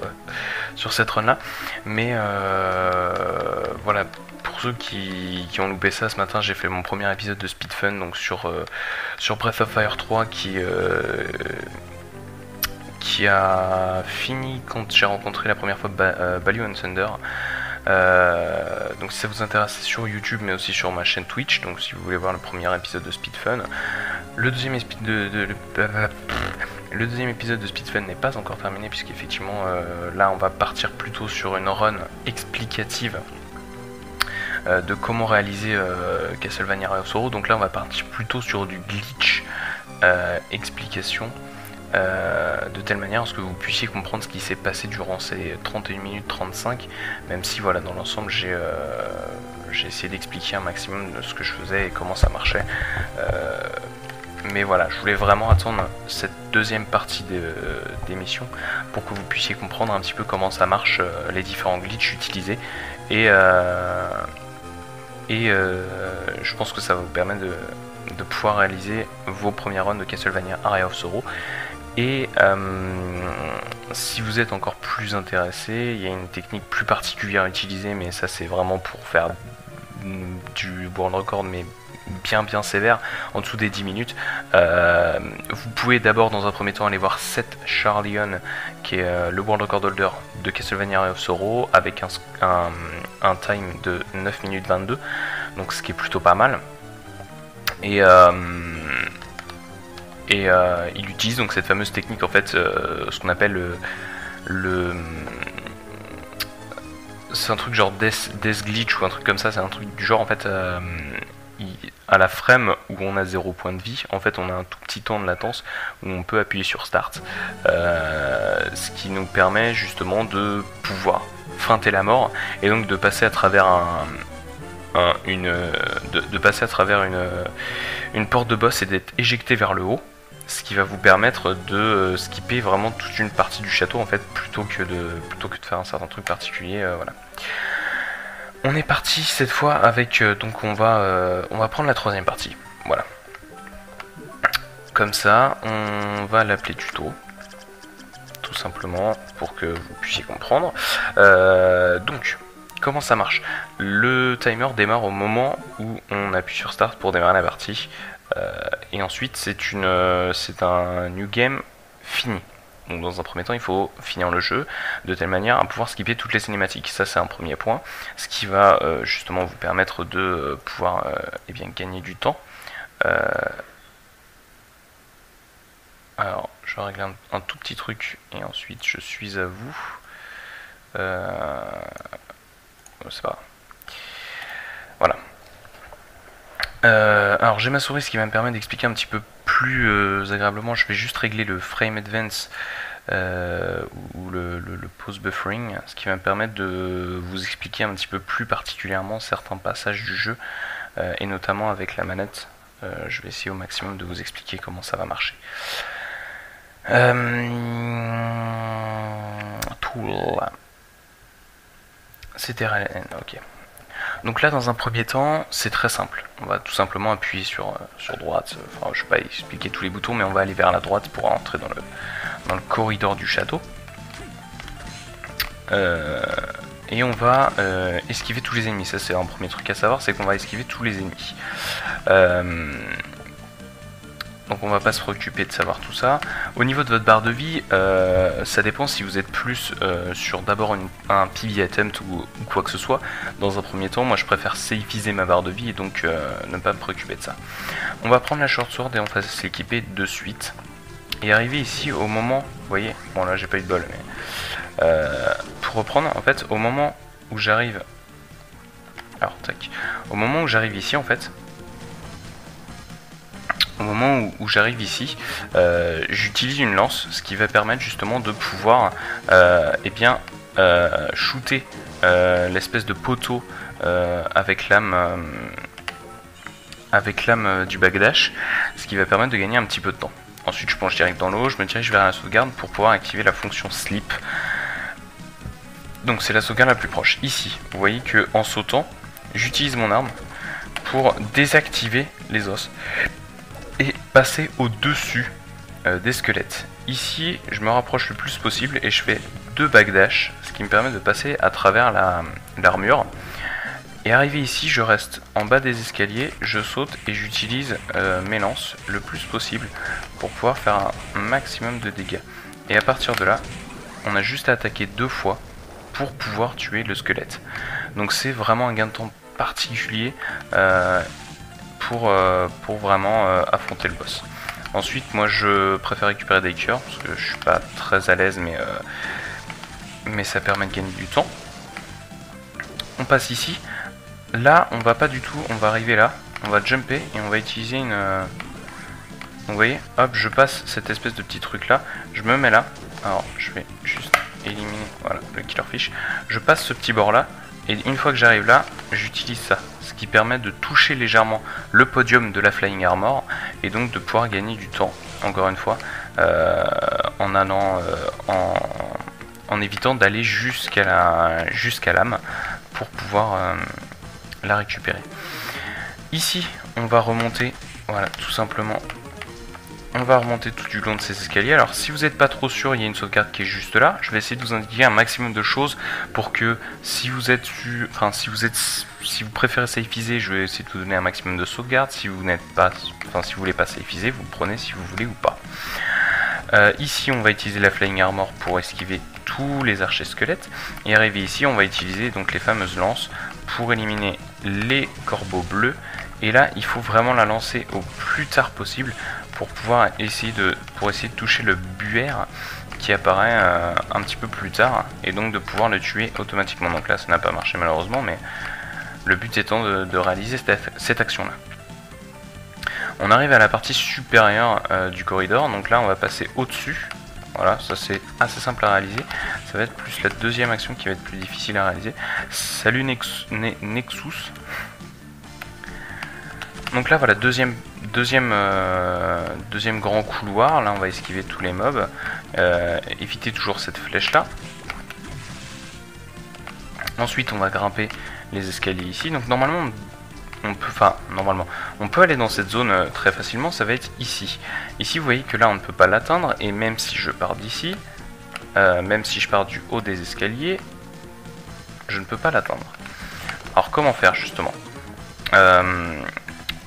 sur cette run là. Mais voilà, pour ceux qui ont loupé ça, ce matin j'ai fait mon premier épisode de Speed Fun, donc sur Breath of Fire 3 qui a fini quand j'ai rencontré la première fois Baloo and Thunder. Donc si ça vous intéresse, c'est sur YouTube mais aussi sur ma chaîne Twitch, donc si vous voulez voir le premier épisode de Speed Fun. Le deuxième épisode de Speed Fun n'est pas encore terminé, puisqu'effectivement là on va partir plutôt sur une run explicative de comment réaliser Castlevania Ray of Sorrow. Donc là on va partir plutôt sur du glitch explication, de telle manière à ce que vous puissiez comprendre ce qui s'est passé durant ces 31 minutes 35, même si voilà, dans l'ensemble j'ai essayé d'expliquer un maximum de ce que je faisais et comment ça marchait. Mais voilà, je voulais vraiment attendre cette deuxième partie d'émission pour que vous puissiez comprendre un petit peu comment ça marche, les différents glitches utilisés, et je pense que ça va vous permettre de pouvoir réaliser vos premières runs de Castlevania Ray of Sorrow. Et si vous êtes encore plus intéressé, il y a une technique plus particulière à utiliser, mais ça c'est vraiment pour faire du world record, mais bien sévère, en dessous des 10 minutes. Vous pouvez d'abord dans un premier temps aller voir Seth Charlion, qui est le world record holder de Castlevania Ray of Sorrow, avec un time de 9 minutes 22, donc ce qui est plutôt pas mal. Et il utilise donc cette fameuse technique, en fait, ce qu'on appelle c'est un truc genre death glitch ou un truc comme ça. C'est un truc du genre, en fait, à la frame où on a 0 point de vie, en fait on a un tout petit temps de latence où on peut appuyer sur start, ce qui nous permet justement de pouvoir feinter la mort et donc de passer à travers une porte de boss et d'être éjecté vers le haut, ce qui va vous permettre de skipper vraiment toute une partie du château, en fait, plutôt que de faire un certain truc particulier. Voilà. On est parti cette fois avec, donc on va prendre la troisième partie, voilà. Comme ça, on va l'appeler tuto, tout simplement, pour que vous puissiez comprendre. Donc, comment ça marche? Le timer démarre au moment où on appuie sur start pour démarrer la partie, et ensuite c'est un new game fini. Donc dans un premier temps, il faut finir le jeu de telle manière à pouvoir skipper toutes les cinématiques. Ça, c'est un premier point, ce qui va justement vous permettre de pouvoir gagner du temps. Alors, je règle un tout petit truc et ensuite je suis à vous. C'est pas grave. Voilà. Alors j'ai ma souris, ce qui va me permettre d'expliquer un petit peu plus agréablement. Je vais juste régler le frame advance ou le pause buffering, ce qui va me permettre de vous expliquer un petit peu plus particulièrement certains passages du jeu, et notamment avec la manette. Je vais essayer au maximum de vous expliquer comment ça va marcher. Tool. C'était RLN, ok. Donc là, dans un premier temps, c'est très simple. On va tout simplement appuyer sur droite. Enfin, je ne vais pas expliquer tous les boutons, mais on va aller vers la droite pour entrer dans le corridor du château. Et on va esquiver tous les ennemis. Ça, c'est un premier truc à savoir, c'est qu'on va esquiver tous les ennemis. Donc on va pas se préoccuper de savoir tout ça. Au niveau de votre barre de vie, ça dépend si vous êtes plus sur d'abord un PV attempt ou quoi que ce soit. Dans un premier temps, moi je préfère safeiser ma barre de vie et donc ne pas me préoccuper de ça. On va prendre la short sword et on va s'équiper de suite. Et arriver ici au moment, vous voyez, bon là j'ai pas eu de bol, mais pour reprendre, en fait, au moment où j'arrive, alors tac, au moment où j'arrive ici en fait, au moment où j'arrive ici, j'utilise une lance, ce qui va permettre justement de pouvoir shooter l'espèce de poteau avec l'âme du backdash, ce qui va permettre de gagner un petit peu de temps. Ensuite je plonge direct dans l'eau, je me dirige vers la sauvegarde pour pouvoir activer la fonction slip. Donc c'est la sauvegarde la plus proche. Ici, vous voyez que en sautant, j'utilise mon arme pour désactiver les os et passer au-dessus des squelettes. Ici, je me rapproche le plus possible et je fais 2 backdash, ce qui me permet de passer à travers l'armure. Et arrivé ici, je reste en bas des escaliers, je saute et j'utilise mes lances le plus possible pour pouvoir faire un maximum de dégâts. Et à partir de là, on a juste à attaquer 2 fois pour pouvoir tuer le squelette. Donc c'est vraiment un gain de temps particulier pour vraiment affronter le boss. Ensuite, moi je préfère récupérer des cœurs parce que je suis pas très à l'aise, mais ça permet de gagner du temps. On passe ici. Là, on va pas du tout, on va arriver là, on va jumper et on va utiliser une... Vous voyez, hop, je passe cette espèce de petit truc là, je me mets là. Alors, je vais juste éliminer, voilà, le killerfish. Je passe ce petit bord là, et une fois que j'arrive là, j'utilise ça. Ce qui permet de toucher légèrement le podium de la Flying Armor, et donc de pouvoir gagner du temps, encore une fois, en allant, en évitant d'aller jusqu'à l'âme, pour pouvoir la récupérer. Ici, on va remonter, voilà, tout simplement. On va remonter tout du long de ces escaliers. Alors si vous n'êtes pas trop sûr, il y a une sauvegarde qui est juste là. Je vais essayer de vous indiquer un maximum de choses pour que si vous êtes si vous préférez safeiser, je vais essayer de vous donner un maximum de sauvegarde. Si vous n'êtes pas, si vous voulez pas safeiser, vous le prenez si vous voulez ou pas. Ici on va utiliser la Flying Armor pour esquiver tous les archers squelettes. Et arrivé ici, on va utiliser donc les fameuses lances pour éliminer les corbeaux bleus. Et là, il faut vraiment la lancer au plus tard possible pour pouvoir essayer de toucher le buère qui apparaît un petit peu plus tard et donc de pouvoir le tuer automatiquement. Donc là, ça n'a pas marché malheureusement, mais le but étant de réaliser cette action-là. On arrive à la partie supérieure du corridor, donc là, on va passer au-dessus. Voilà, ça c'est assez simple à réaliser. Ça va être plus la deuxième action qui va être plus difficile à réaliser. Salut Nexus. Donc là voilà, deuxième grand couloir. Là on va esquiver tous les mobs, éviter toujours cette flèche là. Ensuite on va grimper les escaliers ici. Donc normalement on peut aller dans cette zone très facilement. Ça va être ici. Ici vous voyez que là on ne peut pas l'atteindre, et même si je pars d'ici, même si je pars du haut des escaliers, je ne peux pas l'atteindre. Alors comment faire justement?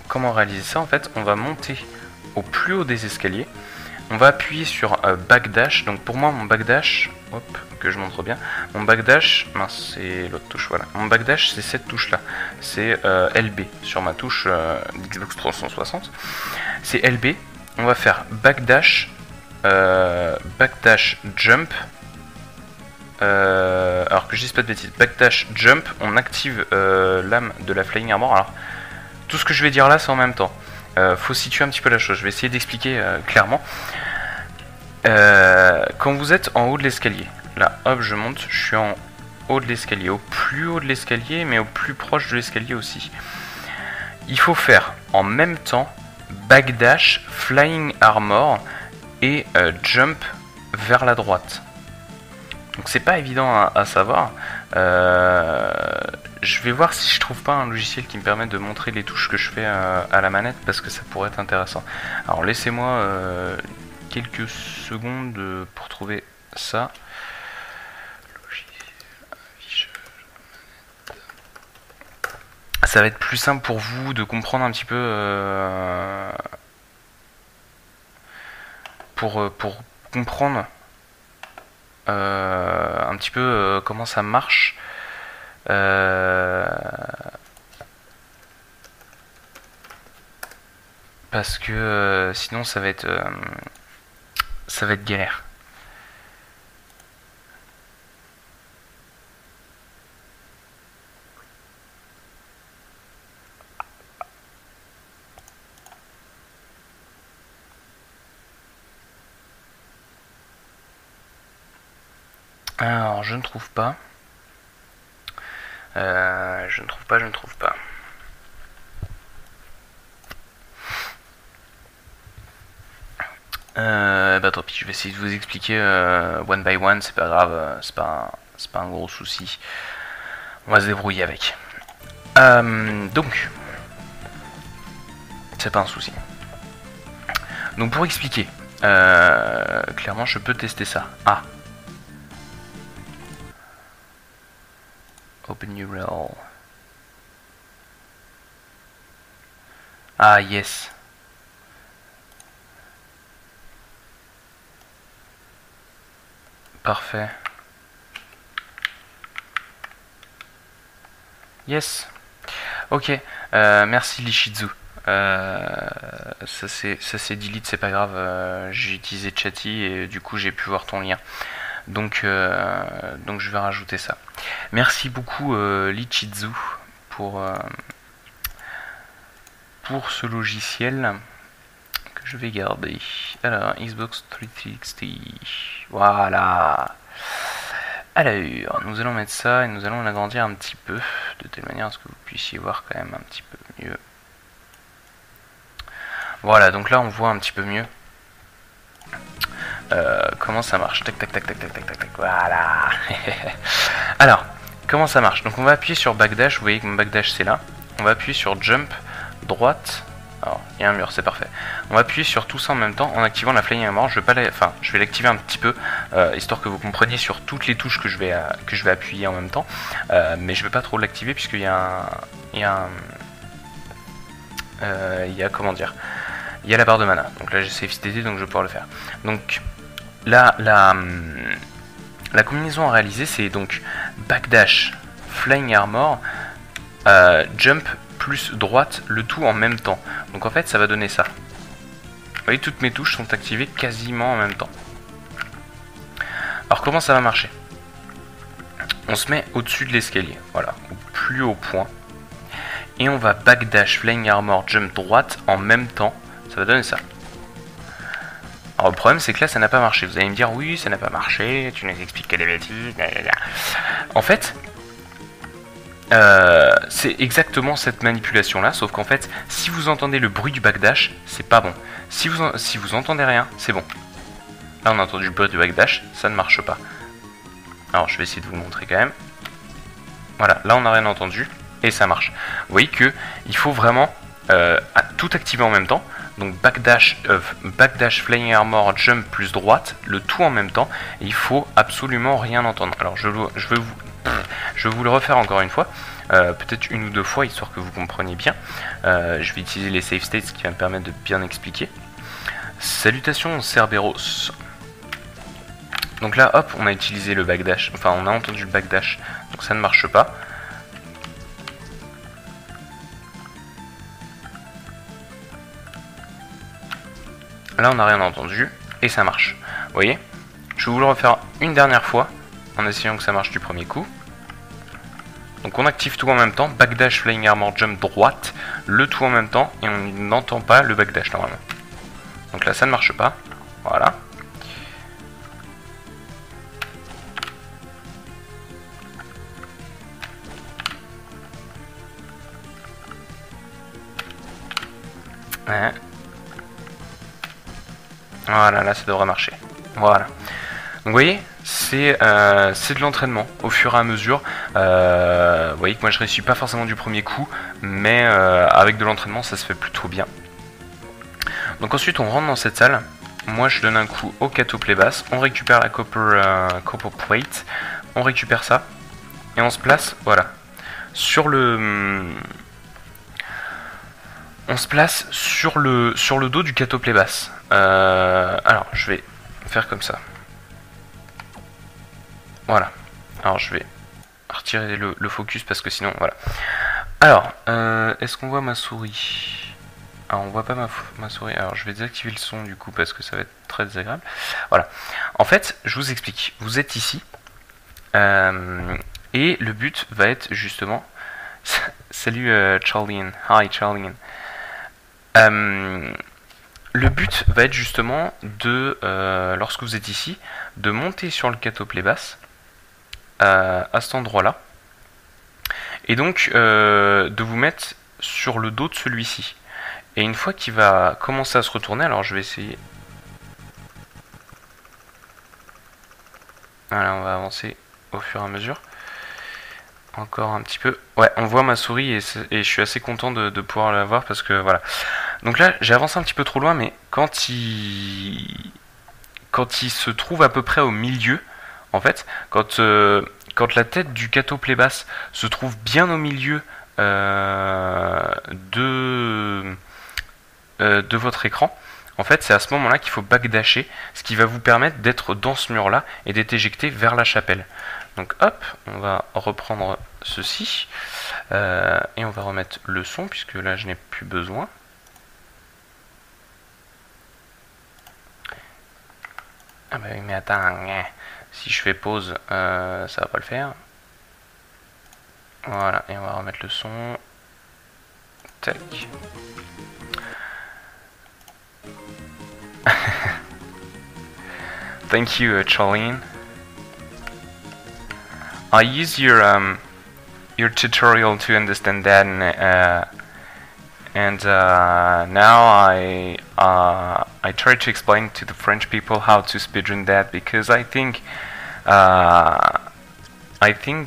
Comment réaliser ça? En fait, on va monter au plus haut des escaliers. On va appuyer sur backdash. Donc pour moi, mon backdash, hop, que je montre bien. Mon backdash, mince, c'est l'autre touche, voilà. Mon backdash, c'est cette touche-là. C'est LB sur ma touche d'Xbox 360. C'est LB. On va faire backdash, backdash jump. Alors que je dise pas de bêtises. Backdash jump, on active l'âme de la Flying Armor. Alors, tout ce que je vais dire là, c'est en même temps. Faut situer un petit peu la chose. Je vais essayer d'expliquer clairement. Quand vous êtes en haut de l'escalier, là, hop, je monte, je suis en haut de l'escalier, au plus haut de l'escalier, mais au plus proche de l'escalier aussi. Il faut faire en même temps backdash, Flying Armor et jump vers la droite. Donc c'est pas évident à savoir. Je vais voir si je trouve pas un logiciel qui me permet de montrer les touches que je fais à la manette, parce que ça pourrait être intéressant. Alors laissez-moi quelques secondes pour trouver ça. Ça va être plus simple pour vous de comprendre un petit peu pour comprendre un petit peu comment ça marche. Parce que sinon ça va être galère. Alors je ne trouve pas. Je ne trouve pas. Bah tant pis, je vais essayer de vous expliquer one by one, c'est pas grave, c'est pas un gros souci. On va se débrouiller avec. Donc, c'est pas un souci. Donc pour expliquer, clairement je peux tester ça. Ah. Open URL. Ah yes. Parfait. Yes. Ok. Merci Lishizu. Ça c'est delete, c'est pas grave. J'ai utilisé Chatty et du coup j'ai pu voir ton lien. Donc je vais rajouter ça. Merci beaucoup Lichizu pour ce logiciel que je vais garder. Alors, Xbox 360. Voilà. Alors, nous allons mettre ça et nous allons l'agrandir un petit peu, de telle manière à ce que vous puissiez voir quand même un petit peu mieux. Voilà, donc là on voit un petit peu mieux comment ça marche. Tac, tac, tac, tac, tac, tac, tac, tac. Voilà. Alors, comment ça marche? Donc on va appuyer sur backdash, vous voyez que mon backdash c'est là. On va appuyer sur jump, droite. Alors, il y a un mur, c'est parfait. On va appuyer sur tout ça en même temps en activant la flying armor. Je vais l'activer un petit peu, histoire que vous compreniez sur toutes les touches que je vais appuyer en même temps. Mais je ne vais pas trop l'activer puisqu'il y a comment dire, il y a la barre de mana. Donc là j'ai save state, donc je vais pouvoir le faire. Donc là, la combinaison à réaliser, c'est donc backdash, flying armor, jump plus droite, le tout en même temps. Donc en fait ça va donner ça. Vous voyez, toutes mes touches sont activées quasiment en même temps. Alors comment ça va marcher? On se met au-dessus de l'escalier, voilà, au plus haut point. Et on va backdash, flying armor, jump droite en même temps. Ça va donner ça. Alors le problème c'est que là ça n'a pas marché. Vous allez me dire oui ça n'a pas marché, tu nous expliques que des bêtises. En fait, c'est exactement cette manipulation là, sauf qu'en fait si vous entendez le bruit du backdash, c'est pas bon. Si vous entendez rien, c'est bon. Là on a entendu le bruit du backdash, ça ne marche pas. Alors je vais essayer de vous le montrer quand même. Voilà, là on n'a rien entendu et ça marche. Vous voyez que il faut vraiment tout activer en même temps. Donc backdash, flying armor, jump plus droite, le tout en même temps. Et il faut absolument rien entendre. Alors je vais vous le refaire encore une fois, peut-être une ou deux fois, histoire que vous compreniez bien. Je vais utiliser les save states, ce qui va me permettre de bien expliquer. Salutations Cerberus. Donc là, hop, on a utilisé le backdash, enfin on a entendu le backdash, donc ça ne marche pas. Là, on n'a rien entendu, et ça marche. Vous voyez? Je vais vous le refaire une dernière fois, en essayant que ça marche du premier coup. Donc on active tout en même temps, backdash, flying armor, jump droite, le tout en même temps, et on n'entend pas le backdash normalement. Donc là ça ne marche pas, voilà. Ouais. Voilà, là ça devrait marcher. Voilà. Donc vous voyez, c'est de l'entraînement au fur et à mesure. Vous voyez que moi je réussis pas forcément du premier coup, mais avec de l'entraînement ça se fait plutôt bien. Donc ensuite on rentre dans cette salle. Moi je donne un coup au Kato play bass, on récupère la copper plate, on récupère ça et on se place, voilà, sur le dos du Kato play bass. Alors, je vais faire comme ça. Voilà. Alors, je vais retirer le focus parce que sinon, voilà. Alors, est-ce qu'on voit ma souris? Ah, on voit pas ma souris. Alors, je vais désactiver le son du coup parce que ça va être très désagréable. Voilà. En fait, je vous explique. Vous êtes ici. Et le but va être justement... Salut Charlene. Hi Charlene. Le but va être justement de, lorsque vous êtes ici, de monter sur le Kato Plébas à cet endroit-là. Et donc de vous mettre sur le dos de celui-ci. Et une fois qu'il va commencer à se retourner, alors je vais essayer. Voilà, on va avancer au fur et à mesure. Encore un petit peu. Ouais, on voit ma souris et je suis assez content de pouvoir la voir parce que voilà. Donc là, j'ai avancé un petit peu trop loin, mais quand il se trouve à peu près au milieu, en fait, quand la tête du Kato Plébas se trouve bien au milieu de votre écran, en fait, c'est à ce moment-là qu'il faut backdasher, ce qui va vous permettre d'être dans ce mur-là et d'être éjecté vers la chapelle. Donc hop, on va reprendre ceci et on va remettre le son puisque là je n'ai plus besoin. Ah bah oui mais attends, si je fais pause ça va pas le faire. Voilà, et on va remettre le son. Tac. Thank you Charlene. I use your tutorial to understand that, and now I try to explain to the French people how to speedrun that because I think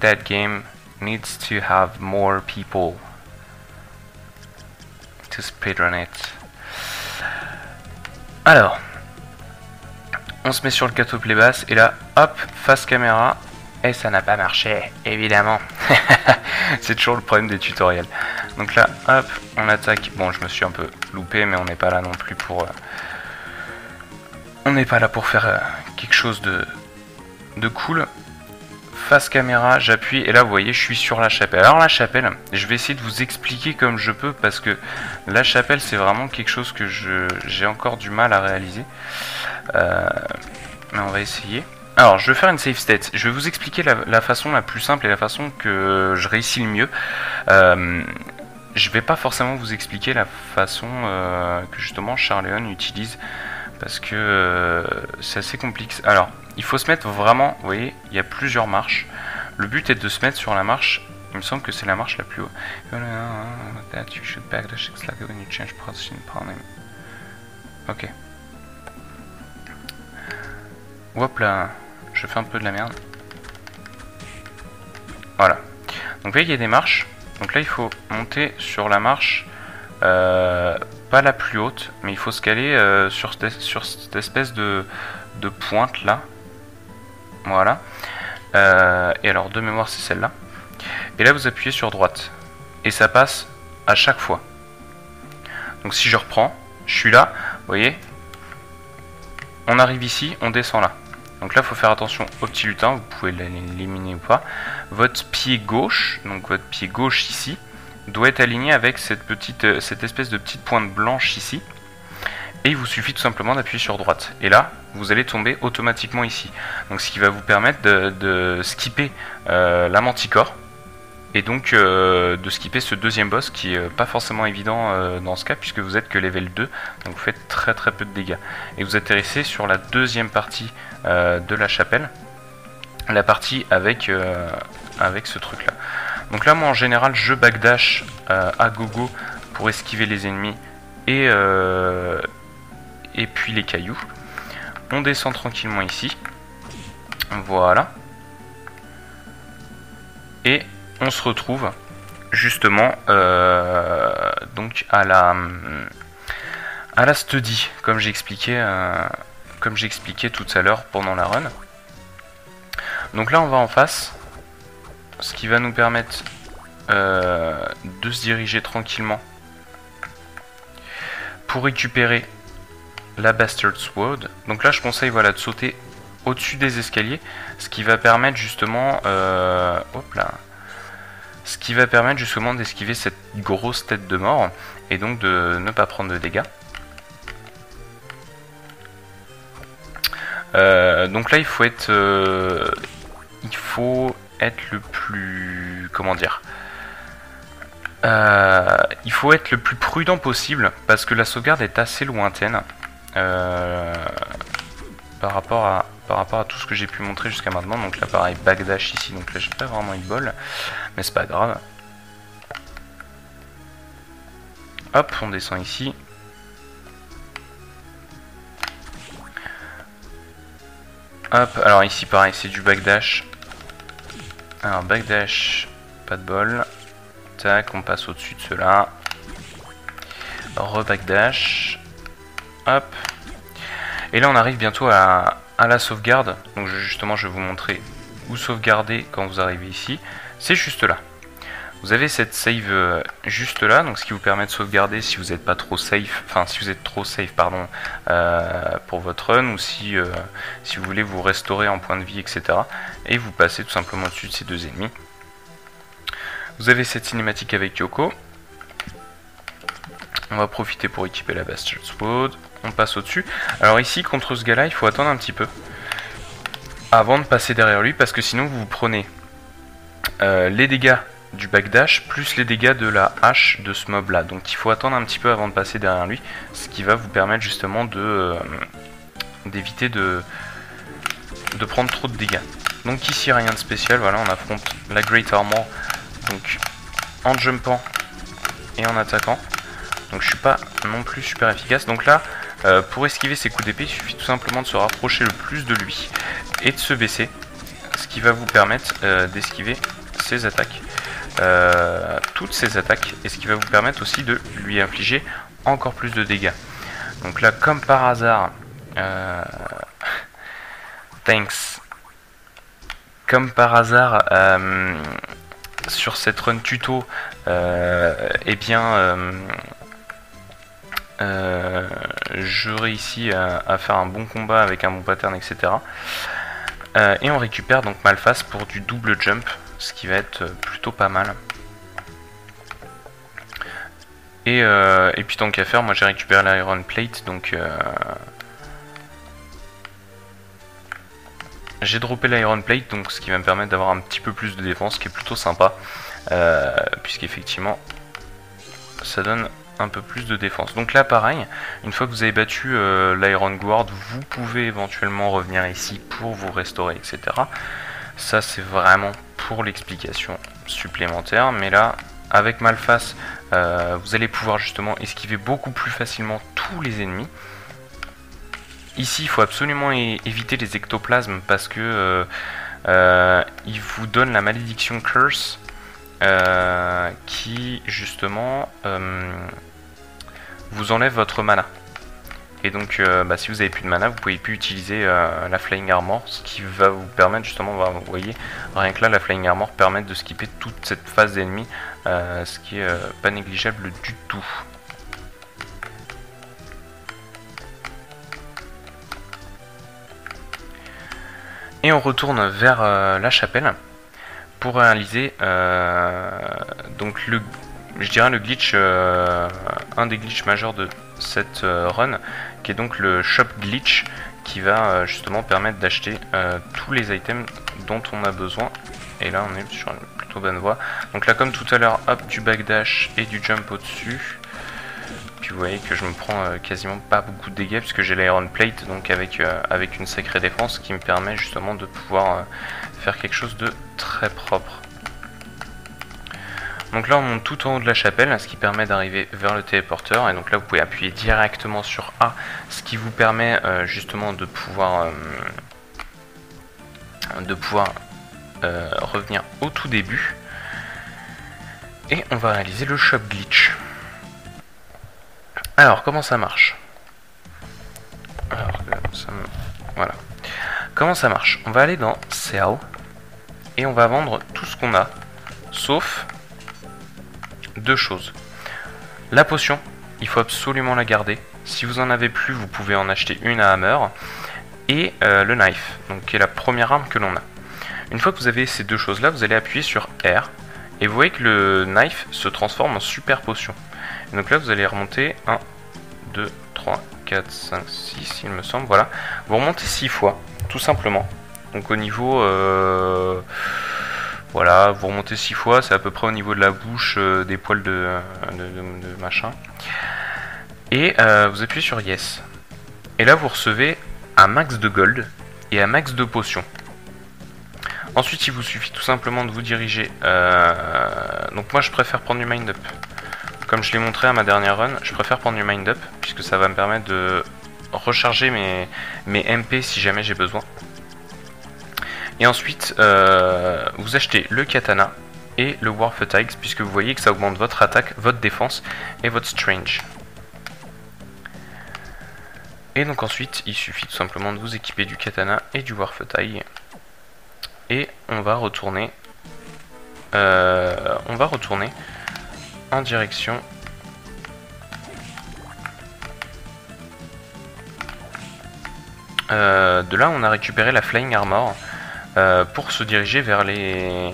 that game needs to have more people to speedrun it. Alors, on se met sur le Kato Plébas et là, hop, face caméra. Et ça n'a pas marché, évidemment. C'est toujours le problème des tutoriels. Donc là, hop, on attaque. Bon, je me suis un peu loupé, mais on n'est pas là non plus pour... on n'est pas là pour faire quelque chose de cool. Face caméra, j'appuie, et là, vous voyez, je suis sur la chapelle. Alors la chapelle, je vais essayer de vous expliquer comme je peux, parce que la chapelle, c'est vraiment quelque chose que j'ai encore du mal à réaliser. Mais on va essayer. Alors, je vais faire une save state. Je vais vous expliquer la façon la plus simple et la façon que je réussis le mieux. Je vais pas forcément vous expliquer la façon que justement Charleon utilise parce que c'est assez complexe. Alors, il faut se mettre vraiment, vous voyez, il y a plusieurs marches. Le but est de se mettre sur la marche, il me semble que c'est la marche la plus haute. Ok. Hop là. Je fais un peu de la merde. Voilà. Donc vous voyez, il y a des marches. Donc là, il faut monter sur la marche, pas la plus haute, mais il faut se caler sur cette espèce de pointe là. Voilà. Et alors, de mémoire, c'est celle-là. Et là, vous appuyez sur droite. Et ça passe à chaque fois. Donc si je reprends, je suis là, vous voyez, on arrive ici, on descend là. Donc là, il faut faire attention au petit lutin, vous pouvez l'éliminer ou pas. Votre pied gauche, donc votre pied gauche ici, doit être aligné avec cette espèce de petite pointe blanche ici. Et il vous suffit tout simplement d'appuyer sur droite. Et là, vous allez tomber automatiquement ici. Donc ce qui va vous permettre de skipper la manticore. Et donc de skipper ce deuxième boss qui est pas forcément évident dans ce cas puisque vous êtes que level 2, donc vous faites très peu de dégâts. Et vous atterrissez sur la deuxième partie de la chapelle, la partie avec ce truc là. Donc là moi en général je backdash à gogo pour esquiver les ennemis et puis les cailloux. On descend tranquillement ici, voilà. Et on se retrouve justement donc à la study comme j'expliquais tout à l'heure pendant la run. Donc là on va en face, ce qui va nous permettre de se diriger tranquillement pour récupérer la Bastard Sword. Donc là je conseille voilà, de sauter au-dessus des escaliers, ce qui va permettre justement hop là, ce qui va permettre justement d'esquiver cette grosse tête de mort et donc de ne pas prendre de dégâts. Donc là il faut être le plus, comment dire, il faut être le plus prudent possible parce que la sauvegarde est assez lointaine par rapport à tout ce que j'ai pu montrer jusqu'à maintenant. Donc là pareil, backdash ici, donc là j'ai pas vraiment eu de bol, mais c'est pas grave. Hop, on descend ici. Hop, alors ici pareil, c'est du backdash. Alors backdash, pas de bol. Tac, on passe au-dessus de cela. Re-backdash. Hop. Et là on arrive bientôt à la sauvegarde. Donc justement je vais vous montrer où sauvegarder quand vous arrivez ici. C'est juste là. Vous avez cette save juste là, donc ce qui vous permet de sauvegarder si vous n'êtes pas trop safe, enfin si vous êtes trop safe pardon pour votre run, ou si vous voulez vous restaurer en point de vie, etc. Et vous passez tout simplement au-dessus de ces deux ennemis. Vous avez cette cinématique avec Yoko. On va profiter pour équiper la Bastard Sword. On passe au-dessus. Alors ici, contre ce gars-là, il faut attendre un petit peu avant de passer derrière lui, parce que sinon vous prenez les dégâts du backdash plus les dégâts de la hache de ce mob là, donc il faut attendre un petit peu avant de passer derrière lui, ce qui va vous permettre justement d'éviter de prendre trop de dégâts. Donc ici rien de spécial, voilà, on affronte la Great Armor donc en jumpant et en attaquant, donc je suis pas non plus super efficace. Donc là pour esquiver ses coups d'épée il suffit tout simplement de se rapprocher le plus de lui et de se baisser, ce qui va vous permettre d'esquiver ses attaques. Toutes ces attaques, et ce qui va vous permettre aussi de lui infliger encore plus de dégâts. Donc là comme par hasard thanks, comme par hasard sur cette run tuto eh bien je réussis à faire un bon combat avec un bon pattern, etc. Et on récupère donc Malphas pour du double jump, ce qui va être plutôt pas mal. Et puis tant qu'à faire, moi j'ai récupéré l'Iron Plate, donc j'ai droppé l'Iron Plate, donc ce qui va me permettre d'avoir un petit peu plus de défense, ce qui est plutôt sympa, puisqu'effectivement ça donne un peu plus de défense. Donc là pareil, une fois que vous avez battu l'Iron Guard, vous pouvez éventuellement revenir ici pour vous restaurer, etc. Ça c'est vraiment pour l'explication supplémentaire, mais là avec Malphas vous allez pouvoir justement esquiver beaucoup plus facilement tous les ennemis. Ici il faut absolument éviter les ectoplasmes parce que il vous donne la malédiction Curse qui justement vous enlève votre mana. Et donc si vous avez plus de mana, vous pouvez plus utiliser la Flying Armor, ce qui va vous permettre justement, vous voyez, rien que là la Flying Armor permet de skipper toute cette phase d'ennemis, ce qui est pas négligeable du tout. Et on retourne vers la chapelle pour réaliser donc je dirais le glitch, un des glitches majeurs de cette run, qui est donc le shop glitch, qui va justement permettre d'acheter tous les items dont on a besoin. Et là on est sur une plutôt bonne voie. Donc là comme tout à l'heure, hop, du backdash et du jump au dessus. Puis vous voyez que je me prends quasiment pas beaucoup de dégâts puisque j'ai l'Iron Plate, donc avec une sacrée défense qui me permet justement de pouvoir faire quelque chose de très propre. Donc là on monte tout en haut de la chapelle, ce qui permet d'arriver vers le téléporteur, et donc là vous pouvez appuyer directement sur A, ce qui vous permet justement de pouvoir revenir au tout début. Et on va réaliser le shop glitch. Alors comment ça marche? Voilà. Comment ça marche? On va aller dans Sell et on va vendre tout ce qu'on a, sauf deux choses. La potion, il faut absolument la garder, Si vous en avez plus, vous pouvez en acheter une à hammer. Et le knife, donc qui est la première arme que l'on a. Une fois que vous avez ces deux choses là, vous allez appuyer sur R et vous voyez que le knife se transforme en super potion. Et donc là vous allez remonter 1, 2, 3, 4, 5, 6 il me semble, voilà. Vous remontez 6 fois, tout simplement. Donc au niveau... voilà, vous remontez 6 fois, c'est à peu près au niveau de la bouche, des poils de machin. Et vous appuyez sur Yes. Et là vous recevez un max de gold et un max de potions. Ensuite il vous suffit tout simplement de vous diriger, donc moi je préfère prendre du mind up. Comme je l'ai montré à ma dernière run, je préfère prendre du mind up puisque ça va me permettre de recharger mes MP si jamais j'ai besoin. Et ensuite vous achetez le katana et le war fatigues puisque vous voyez que ça augmente votre attaque, votre défense et votre strange. Et donc ensuite, il suffit tout simplement de vous équiper du katana et du war fatigue. Et on va retourner en direction de là où on a récupéré la flying armor pour se diriger vers les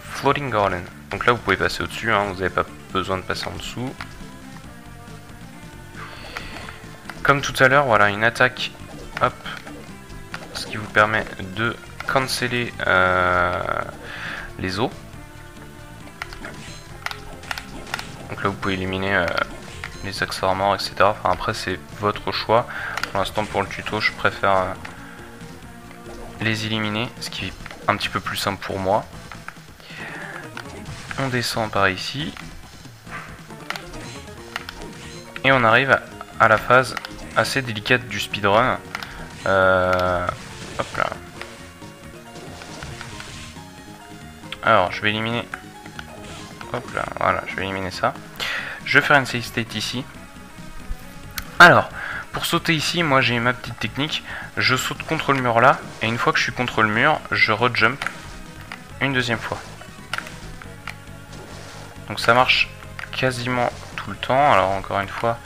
floating garden. Donc là vous pouvez passer au-dessus, hein, vous n'avez pas besoin de passer en dessous. Comme tout à l'heure, voilà une attaque, hop, ce qui vous permet de canceller les os. Donc là vous pouvez éliminer les axes armor, etc. Enfin après c'est votre choix. Pour l'instant pour le tuto je préfère les éliminer, ce qui est un petit peu plus simple pour moi. On descend par ici. Et on arrive à la phase assez délicate du speedrun. Hop là. Alors je vais éliminer. Hop là, voilà, je vais éliminer ça. Je vais faire une save state ici. Alors, pour sauter ici, moi j'ai ma petite technique. Je saute contre le mur là, et une fois que je suis contre le mur, je rejump une deuxième fois. Donc ça marche quasiment tout le temps. Alors encore une fois,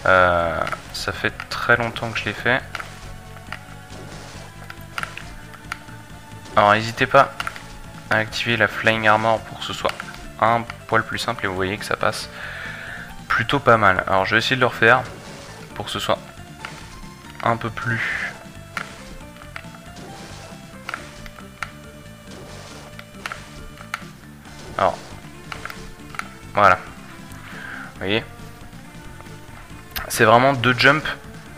ça fait très longtemps que je l'ai fait. Alors n'hésitez pas à activer la flying armor pour que ce soit un poil plus simple, et vous voyez que ça passe plutôt pas mal. Alors je vais essayer de le refaire pour que ce soit un peu plus alors voilà, vous voyez, c'est vraiment deux jumps,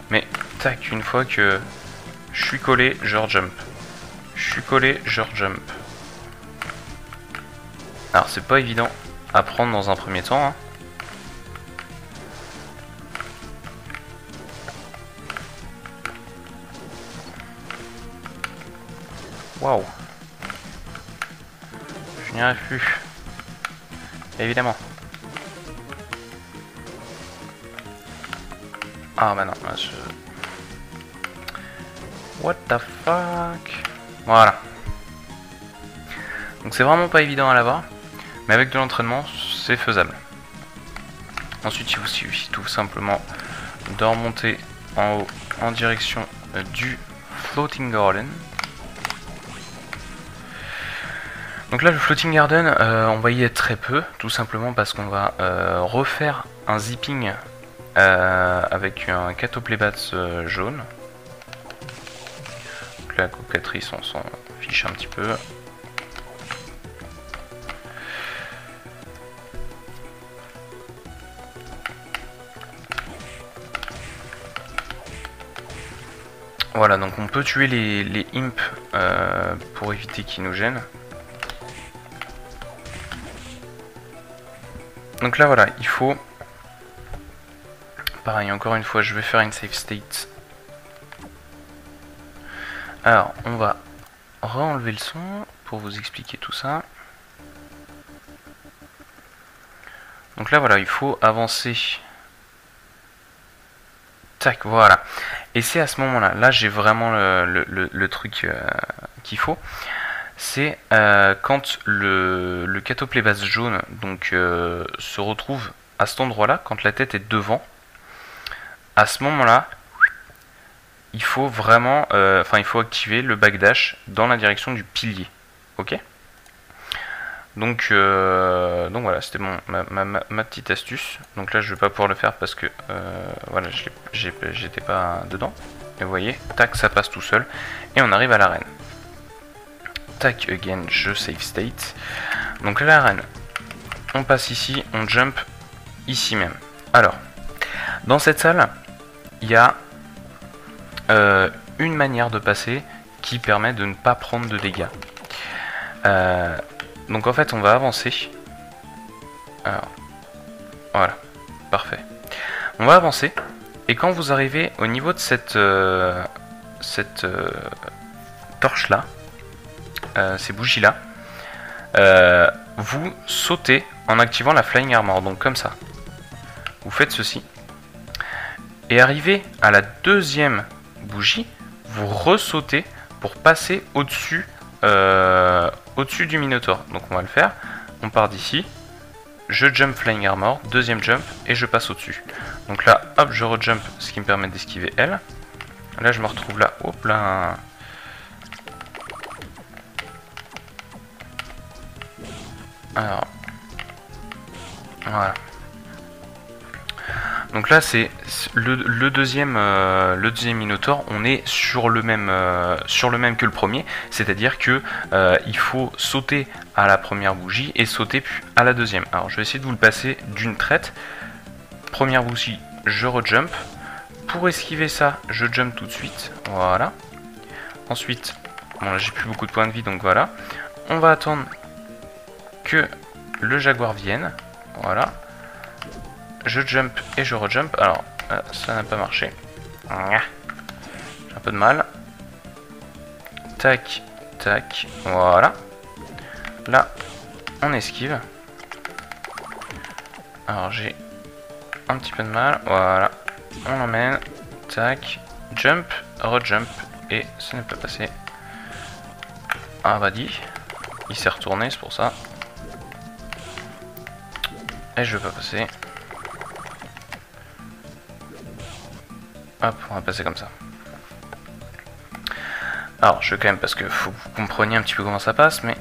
mais tac, une fois que je suis collé, je rejump, je suis collé, je rejump. Alors c'est pas évident à prendre dans un premier temps, hein. Waouh, je n'y arrive plus, évidemment. Ah bah non, là je... What the fuck. Voilà. Donc c'est vraiment pas évident à l'avoir, mais avec de l'entraînement c'est faisable. Ensuite il vous suffit tout simplement de remonter en haut en direction du floating garden. Donc là le floating garden, on va y être très peu, tout simplement parce qu'on va refaire un zipping avec un catoplébats jaune. Donc là la calculatrice on s'en fiche un petit peu. Voilà, donc on peut tuer les imps pour éviter qu'ils nous gênent. Donc là voilà, il faut... Pareil, encore une fois, je vais faire une save state. Alors, on va re-enlever le son pour vous expliquer tout ça. Donc là voilà, il faut avancer. Tac, voilà. Et c'est à ce moment-là, là j'ai vraiment le truc qu'il faut. C'est quand le catoplébas jaune donc, se retrouve à cet endroit-là, quand la tête est devant. à ce moment-là, il faut vraiment, il faut activer le backdash dans la direction du pilier. Ok. Donc voilà, c'était ma petite astuce. Donc là, je vais pas pouvoir le faire parce que voilà, j'étais pas dedans. Et vous voyez, tac, ça passe tout seul. Et on arrive à l'arène. Tac, again, je save state. Donc là, l'arène, on passe ici, on jump ici même. Alors, dans cette salle, il y a une manière de passer qui permet de ne pas prendre de dégâts. Donc en fait on va avancer. Alors, voilà, parfait. On va avancer et quand vous arrivez au niveau de cette torche là, ces bougies là, vous sautez en activant la Flying Armor, donc comme ça. Vous faites ceci et arrivé à la deuxième bougie, vous ressautez pour passer au-dessus du Minotaur. Donc on va le faire. On part d'ici. Je jump Flying Armor, deuxième jump et je passe au-dessus. Donc là, hop, je rejump, ce qui me permet d'esquiver elle. Là, je me retrouve là. Hop là. Alors, voilà. Donc là c'est le deuxième Minotaur, on est sur le même que le premier, c'est-à-dire que il faut sauter à la première bougie et sauter puis à la deuxième. Alors je vais essayer de vous le passer d'une traite. Première bougie, je rejump. Pour esquiver ça, je jump tout de suite. Voilà. Ensuite, bon là j'ai plus beaucoup de points de vie donc voilà. On va attendre que le jaguar vienne. Voilà. Je jump et je rejump. Alors, ça n'a pas marché. J'ai un peu de mal. Tac, tac. Voilà. Là, on esquive. Alors, j'ai un petit peu de mal. Voilà. On l'emmène. Tac. Jump, rejump. Et ce n'est pas passé. Ah bah dit. Il s'est retourné, c'est pour ça. Et je vais pas passer. Hop, on va passer comme ça. Alors, je vais quand même, parce que faut que vous compreniez un petit peu comment ça passe, mais...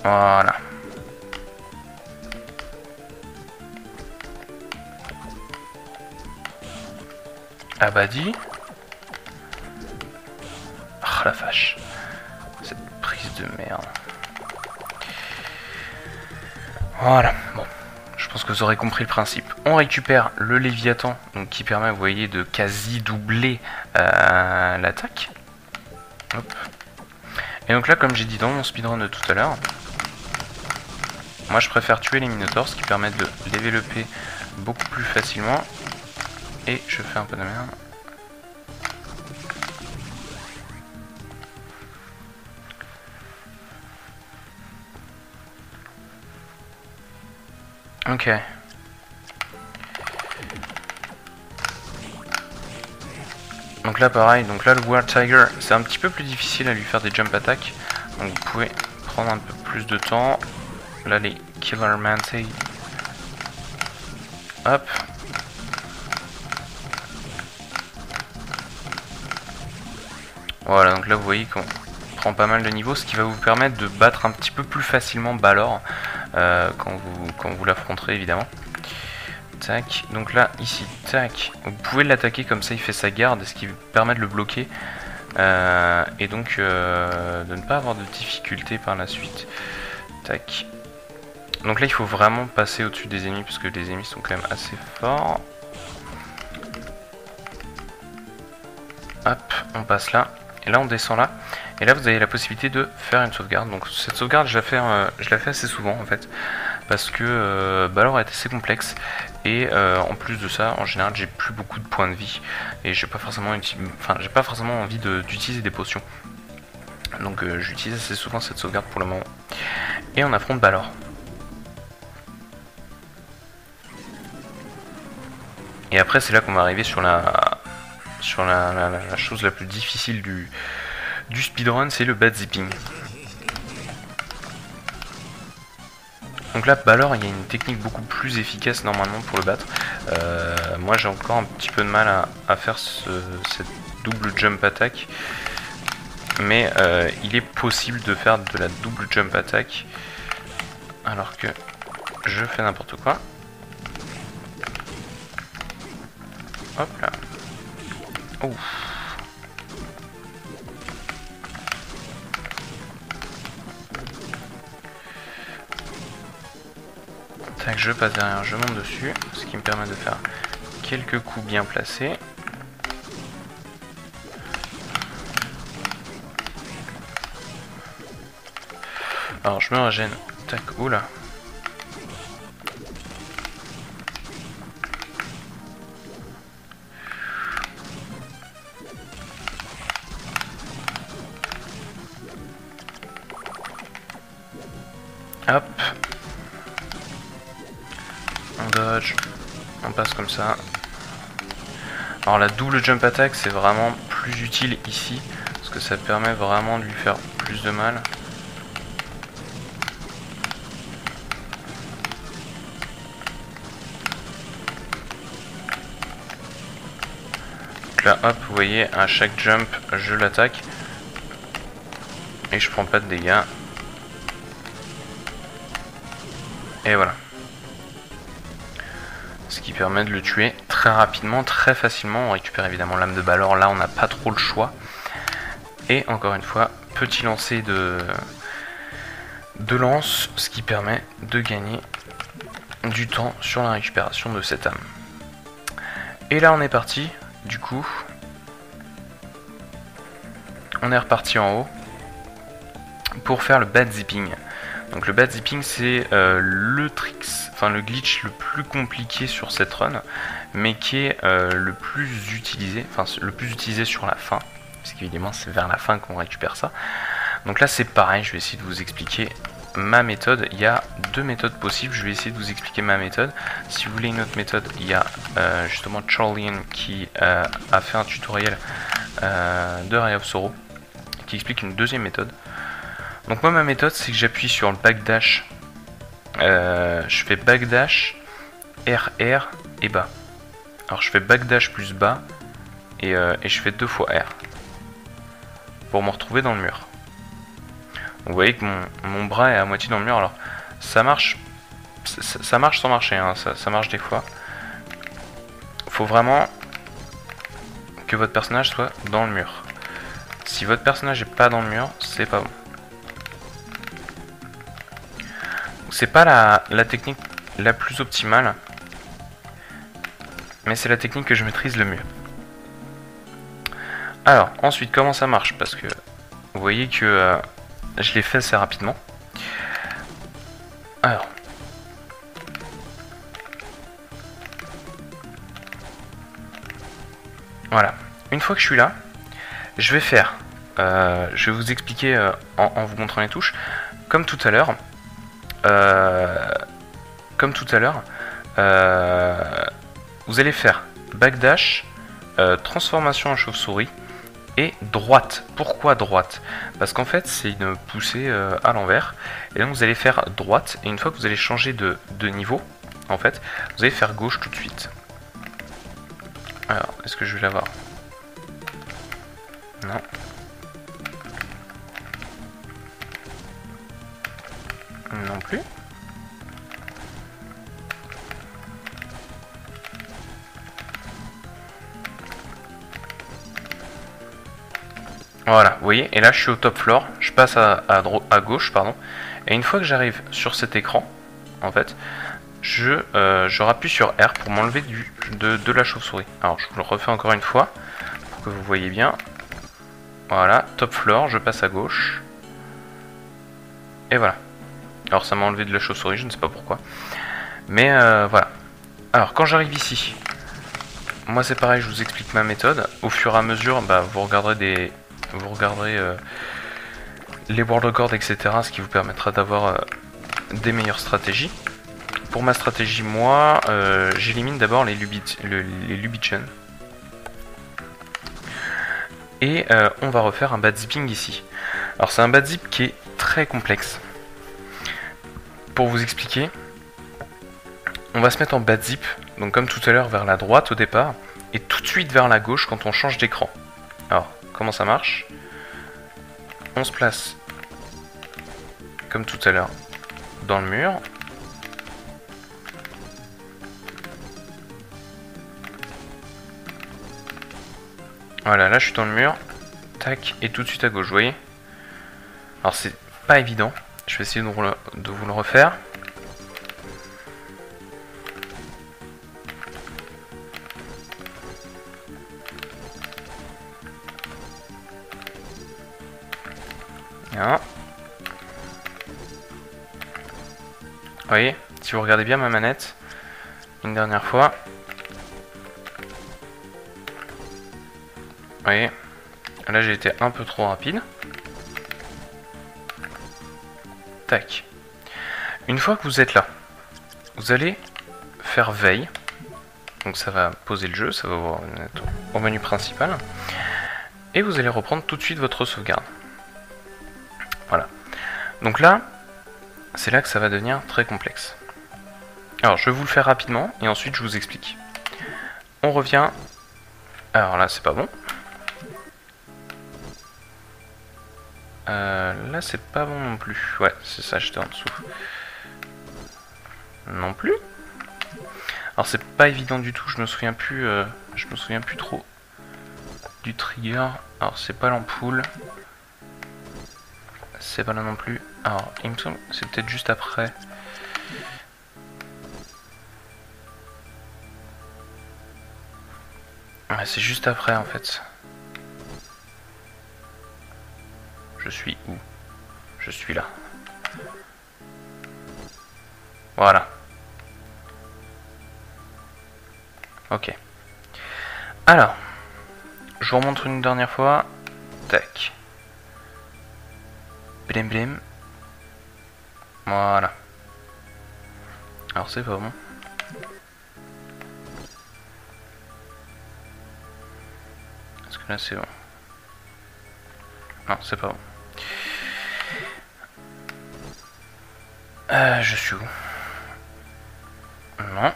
Voilà. Ah bah dit. Ah la vache. Cette prise de merde. Voilà, bon. Je pense que vous aurez compris le principe. On récupère le Léviathan, donc qui permet, vous voyez, de quasi doubler l'attaque. Et donc là, comme j'ai dit dans mon speedrun de tout à l'heure, moi je préfère tuer les Minotaurs, ce qui permet de développer beaucoup plus facilement. Et je fais un peu de merde. Ok. Donc là pareil, donc là le War Tiger c'est un petit peu plus difficile à lui faire des jump attacks. Donc vous pouvez prendre un peu plus de temps. Là les Killer Mantei. Hop. Voilà, donc là vous voyez qu'on prend pas mal de niveaux, ce qui va vous permettre de battre un petit peu plus facilement Balor quand vous l'affronterez évidemment. Tac, donc là ici, tac, vous pouvez l'attaquer comme ça, il fait sa garde, ce qui permet de le bloquer et donc de ne pas avoir de difficultés par la suite. Tac. Donc là il faut vraiment passer au-dessus des ennemis parce que les ennemis sont quand même assez forts. Hop, on passe là. Et là on descend là. Et là vous avez la possibilité de faire une sauvegarde. Donc cette sauvegarde je la fais assez souvent en fait. Parce que Balor est assez complexe. Et en plus de ça, en général j'ai plus beaucoup de points de vie. Et j'ai pas forcément envie d'utiliser des potions. Donc j'utilise assez souvent cette sauvegarde pour le moment. Et on affronte Balor. Et après c'est là qu'on va arriver sur la chose la plus difficile du speedrun, c'est le bad zipping. Donc là, Balor, il y a une technique beaucoup plus efficace normalement pour le battre. Moi, j'ai encore un petit peu de mal à faire cette double jump attack. Mais il est possible de faire de la double jump attack alors que je fais n'importe quoi. Hop là. Ouf. Tac, je passe derrière, je monte dessus, ce qui me permet de faire quelques coups bien placés. Alors je me régène. Tac, oula. Hop. On dodge. On passe comme ça. Alors la double jump attack c'est vraiment plus utile ici. Parce que ça permet vraiment de lui faire plus de mal. Donc là hop, vous voyez, à chaque jump je l'attaque. Et je prends pas de dégâts. Et voilà. Ce qui permet de le tuer très rapidement, très facilement. On récupère évidemment l'âme de Balor. Là, on n'a pas trop le choix. Et encore une fois, petit lancer de lance, ce qui permet de gagner du temps sur la récupération de cette âme. Et là, on est parti. Du coup, on est reparti en haut pour faire le bad zipping. Donc le bad zipping c'est le glitch le plus compliqué sur cette run, mais qui est le plus utilisé, sur la fin, parce qu'évidemment c'est vers la fin qu'on récupère ça. Donc là c'est pareil, je vais essayer de vous expliquer ma méthode. Il y a deux méthodes possibles, je vais essayer de vous expliquer ma méthode. Si vous voulez une autre méthode, il y a justement Charlian qui a fait un tutoriel de Ray of Sorrow qui explique une deuxième méthode. Donc moi ma méthode c'est que j'appuie sur le backdash, je fais backdash, RR et bas. Alors je fais backdash plus bas et je fais 2 fois R pour me retrouver dans le mur. Donc, vous voyez que mon bras est à moitié dans le mur. Alors ça marche, ça marche sans marcher, hein, ça marche des fois. Faut vraiment que votre personnage soit dans le mur. Si votre personnage n'est pas dans le mur, c'est pas bon. C'est pas la technique la plus optimale, mais c'est la technique que je maîtrise le mieux. Alors, ensuite, comment ça marche? Parce que vous voyez que je l'ai fait assez rapidement. Alors, voilà. Une fois que je suis là, je vais faire, je vais vous expliquer en vous montrant les touches, comme tout à l'heure. Vous allez faire backdash, transformation en chauve-souris et droite. Pourquoi droite? Parce qu'en fait c'est une poussée à l'envers, et donc vous allez faire droite, et une fois que vous allez changer de niveau, en fait, vous allez faire gauche tout de suite. Alors, est-ce que je vais l'avoir? Non. Non plus. Voilà, vous voyez, et là je suis au top floor, je passe à gauche, pardon, et une fois que j'arrive sur cet écran, en fait, je rappuie sur R pour m'enlever de la chauve-souris. Alors je vous le refais encore une fois, pour que vous voyez bien. Voilà, top floor, je passe à gauche, et voilà. Alors ça m'a enlevé de la chauve-souris, je ne sais pas pourquoi. Mais voilà. Alors quand j'arrive ici, moi c'est pareil, je vous explique ma méthode. Au fur et à mesure, bah, vous regarderez les world records, etc. Ce qui vous permettra d'avoir des meilleures stratégies. Pour ma stratégie, moi, j'élimine d'abord les Lubitchen. Et on va refaire un bad zipping ici. Alors c'est un bad zip qui est très complexe. pour vous expliquer, on va se mettre en bad zip, donc comme tout à l'heure vers la droite au départ, et tout de suite vers la gauche quand on change d'écran. Alors, comment ça marche? On se place, comme tout à l'heure, dans le mur. Voilà, là je suis dans le mur. Tac, et tout de suite à gauche, vous voyez? Alors c'est pas évident. Je vais essayer de vous le refaire. Bien. Vous voyez, si vous regardez bien ma manette, une dernière fois. Vous voyez, là j'ai été un peu trop rapide. Tac. Une fois que vous êtes là, vous allez faire veille. Donc ça va poser le jeu, ça va vous mettre au menu principal. Et vous allez reprendre tout de suite votre sauvegarde. Voilà. Donc là, c'est là que ça va devenir très complexe. Alors je vais vous le faire rapidement et ensuite je vous explique. On revient. Alors là c'est pas bon. Là c'est pas bon non plus. Ouais c'est ça, j'étais en dessous. Non plus. Alors c'est pas évident du tout, je me souviens plus trop du trigger. Alors c'est pas l'ampoule. C'est pas là non plus. Alors il me semble c'est peut-être juste après. Ouais, c'est juste après en fait. Je suis où? Je suis là. Voilà. Ok. Alors, je vous remontre une dernière fois. Tac. Blim blim. Voilà. Alors c'est pas bon. Est-ce que là c'est bon? Non, c'est pas bon. Je suis où? Non.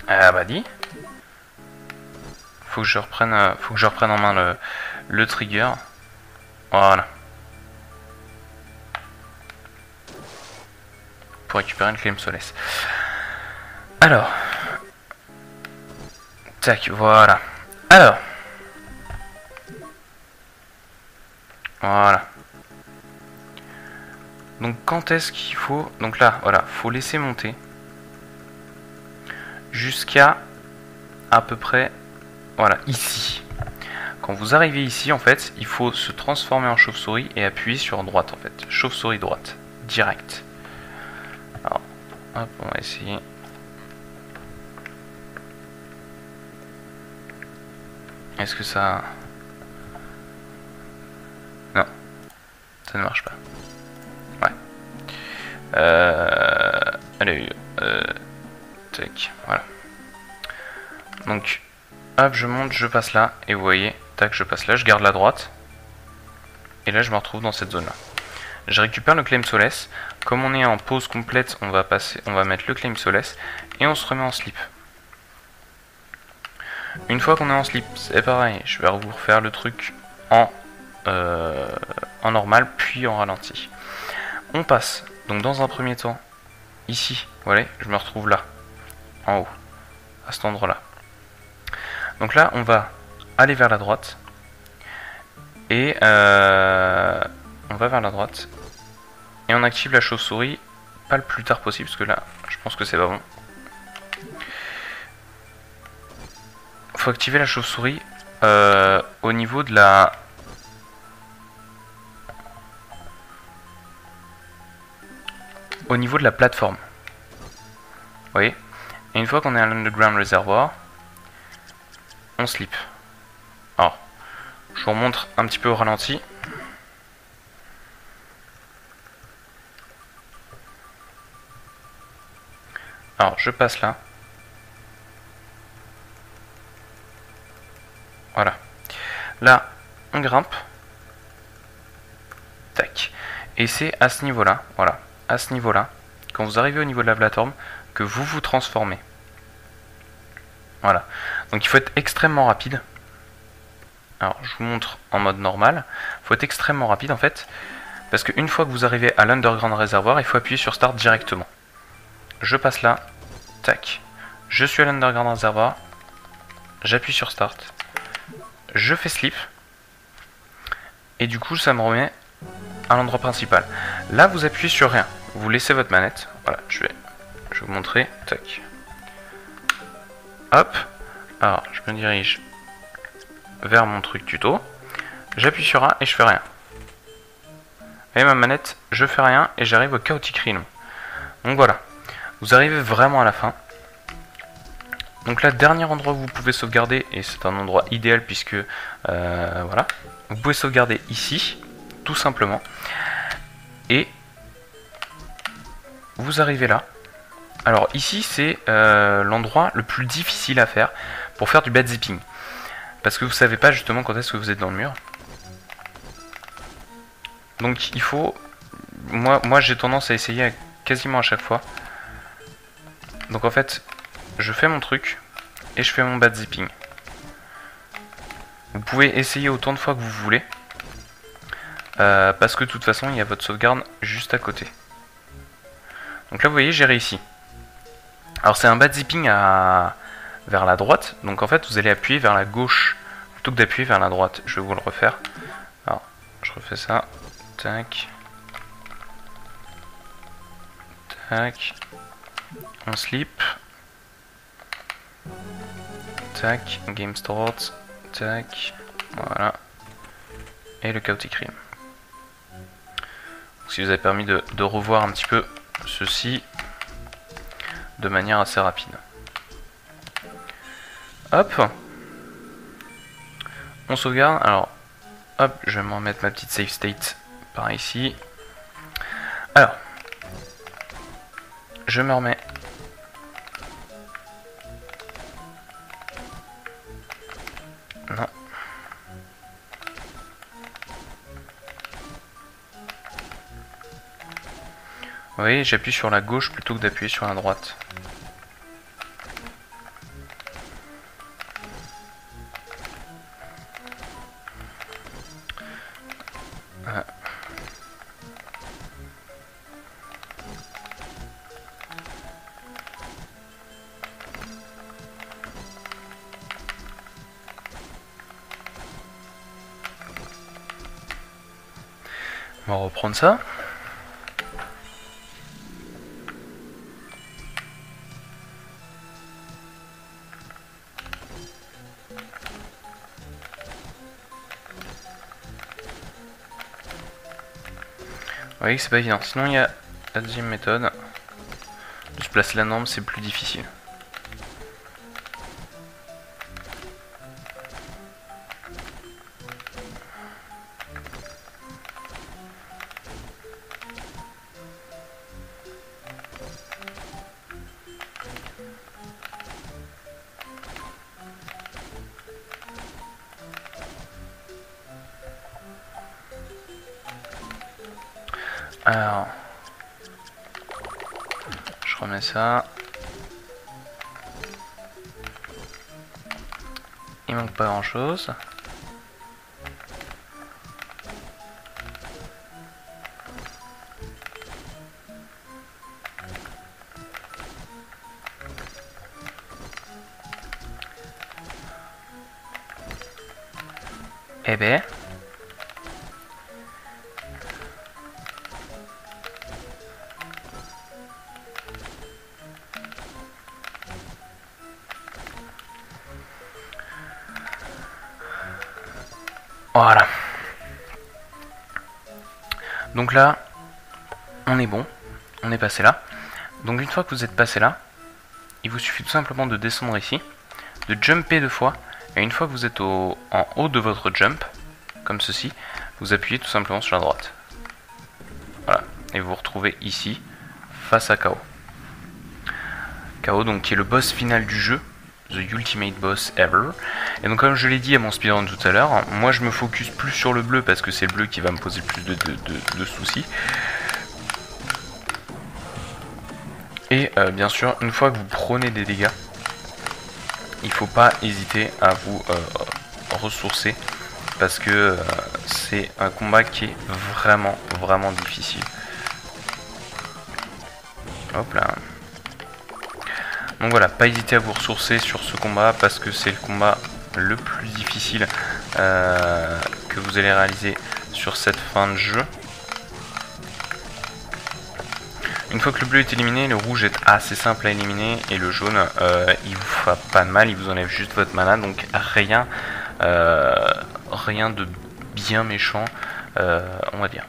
Ah bah dit. Faut que je reprenne en main le trigger. Voilà. Pour récupérer une clé Solace. Alors. Tac, voilà. Alors. Voilà. Donc quand est-ce qu'il faut... Donc là, voilà, faut laisser monter. Jusqu'à à peu près... Voilà, ici. Quand vous arrivez ici, en fait, il faut se transformer en chauve-souris et appuyer sur droite, en fait. Chauve-souris droite. Direct. Alors, hop, on va essayer. Est-ce que ça... Non. Ça ne marche pas. Ouais. Allez, tac, voilà. Donc, hop, je monte, je passe là, et vous voyez, tac, je passe là, je garde la droite, et là je me retrouve dans cette zone-là. Je récupère le claim Solace. Comme on est en pause complète, on va mettre le claim Solace, et on se remet en slip. Une fois qu'on est en slip, c'est pareil, je vais vous refaire le truc en normal, puis en ralenti. On passe, donc dans un premier temps, ici, voilà, je me retrouve là, en haut, à cet endroit-là. Donc là, on va aller vers la droite, et on va vers la droite, et on active la chauve-souris, pas le plus tard possible, parce que là, je pense que c'est pas bon. Faut activer la chauve-souris au niveau de la... Au niveau de la plateforme. Vous voyez? Et une fois qu'on est à l'underground reservoir, on slip. Alors, je vous remontre un petit peu au ralenti. Alors, je passe là. Voilà. Là, on grimpe. Tac. Et c'est à ce niveau-là, voilà, à ce niveau-là, quand vous arrivez au niveau de la plateforme, que vous vous transformez. Voilà. Donc il faut être extrêmement rapide. Alors je vous montre en mode normal. Il faut être extrêmement rapide en fait. Parce qu'une fois que vous arrivez à l'Underground Réservoir, il faut appuyer sur Start directement. Je passe là. Tac. Je suis à l'Underground Réservoir. J'appuie sur Start. Je fais Sleep. Et du coup ça me remet à l'endroit principal. Là vous appuyez sur rien. Vous laissez votre manette. Voilà, je vais vous montrer. Tac. Hop. Alors, je me dirige vers mon truc tuto. J'appuie sur A et je fais rien. Et ma manette, je fais rien et j'arrive au Chaotic Realm. Donc voilà. Vous arrivez vraiment à la fin. Donc là, dernier endroit où vous pouvez sauvegarder, et c'est un endroit idéal puisque, voilà. Vous pouvez sauvegarder ici, tout simplement. Et vous arrivez là. Alors ici c'est l'endroit le plus difficile à faire pour faire du bad zipping. Parce que vous savez pas justement quand est-ce que vous êtes dans le mur. Donc il faut... Moi j'ai tendance à essayer quasiment à chaque fois. Donc en fait, je fais mon truc et je fais mon bad zipping. Vous pouvez essayer autant de fois que vous voulez. Parce que de toute façon il y a votre sauvegarde juste à côté. Donc là vous voyez j'ai réussi. Alors c'est un bad zipping vers la droite, donc en fait vous allez appuyer vers la gauche plutôt que d'appuyer vers la droite. Je vais vous le refaire. Alors je refais ça. Tac. Tac. On sleep. Tac. Game start. Tac. Voilà. Et le Chaotic Realm. Ce qui vous a permis de revoir un petit peu ceci de manière assez rapide. Hop. On sauvegarde. Alors, hop, je vais me remettre ma petite save state par ici. Alors, je me remets. Non. Vous voyez, j'appuie sur la gauche plutôt que d'appuyer sur la droite. On va reprendre ça. Vous voyez que c'est pas évident. Sinon il y a la deuxième méthode. De se placer la norme, c'est plus difficile. Alors, je remets ça. Il manque pas grand chose. Eh ben. Voilà. Donc là, on est bon. On est passé là. Donc une fois que vous êtes passé là, il vous suffit tout simplement de descendre ici, de jumper 2 fois, et une fois que vous êtes en haut de votre jump, comme ceci, vous appuyez tout simplement sur la droite. Voilà. Et vous vous retrouvez ici, face à KO. KO, donc qui est le boss final du jeu. The Ultimate Boss Ever. Et donc comme je l'ai dit à mon speedrun tout à l'heure, moi je me focus plus sur le bleu parce que c'est le bleu qui va me poser plus de soucis. Et bien sûr, une fois que vous prenez des dégâts, il faut pas hésiter à vous ressourcer, parce que c'est un combat qui est vraiment difficile. Hop là. Donc voilà, pas hésiter à vous ressourcer sur ce combat, parce que c'est le combat le plus difficile que vous allez réaliser sur cette fin de jeu. Une fois que le bleu est éliminé, le rouge est assez simple à éliminer, et le jaune, il vous fera pas de mal, il vous enlève juste votre mana, donc rien de bien méchant, on va dire.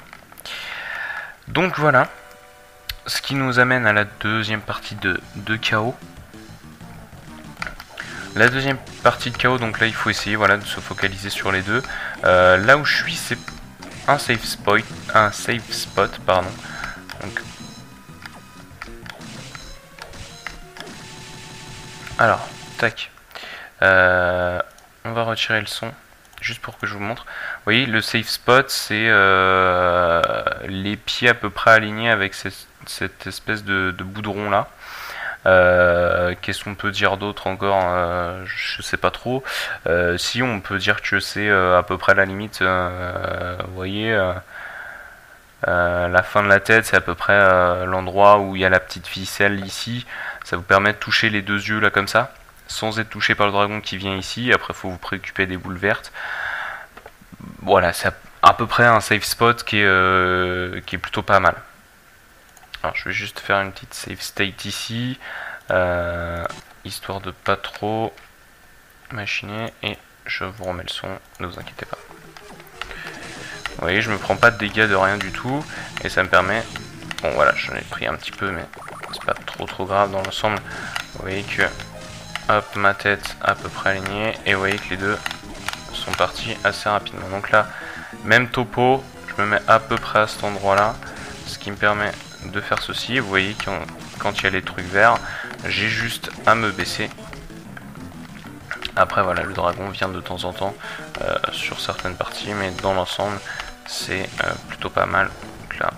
Donc voilà, ce qui nous amène à la deuxième partie de KO. La deuxième partie de KO, donc là il faut essayer, voilà, de se focaliser sur les deux. Là où je suis, c'est un safe spot, pardon. Donc, alors, tac. On va retirer le son, juste pour que je vous montre. Vous voyez, le safe spot, c'est les pieds à peu près alignés avec cette espèce de boudron là. Qu'est-ce qu'on peut dire d'autre encore, je sais pas trop. Si on peut dire que c'est à peu près la limite, vous voyez, la fin de la tête, c'est à peu près l'endroit où il y a la petite ficelle ici. Ça vous permet de toucher les deux yeux là comme ça, sans être touché par le dragon qui vient ici. Après, il faut vous préoccuper des boules vertes. Voilà, c'est à peu près un safe spot qui est plutôt pas mal. Alors, je vais juste faire une petite save state ici, histoire de pas trop machiner, et je vous remets le son, ne vous inquiétez pas. Vous voyez, je me prends pas de dégâts de rien du tout, et ça me permet... Bon voilà, j'en ai pris un petit peu, mais c'est pas trop grave dans l'ensemble. Vous voyez que, hop, ma tête à peu près alignée, et vous voyez que les deux sont partis assez rapidement. Donc là, même topo, je me mets à peu près à cet endroit-là, ce qui me permet de faire ceci. Vous voyez que quand il y a les trucs verts, j'ai juste à me baisser. Après voilà, le dragon vient de temps en temps sur certaines parties, mais dans l'ensemble c'est plutôt pas mal. Donc là,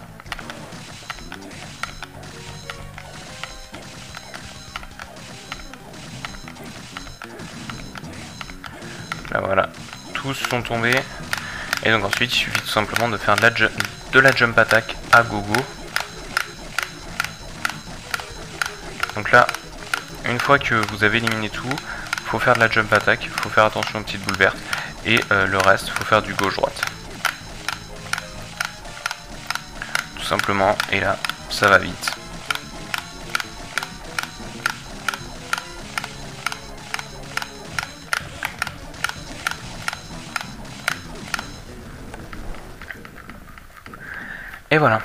voilà, tous sont tombés, et donc ensuite il suffit tout simplement de faire de la jump attack à gogo. Donc là, une fois que vous avez éliminé tout, il faut faire de la jump attack, il faut faire attention aux petites boules vertes, et le reste, il faut faire du gauche-droite. Tout simplement, et là, ça va vite. Et voilà.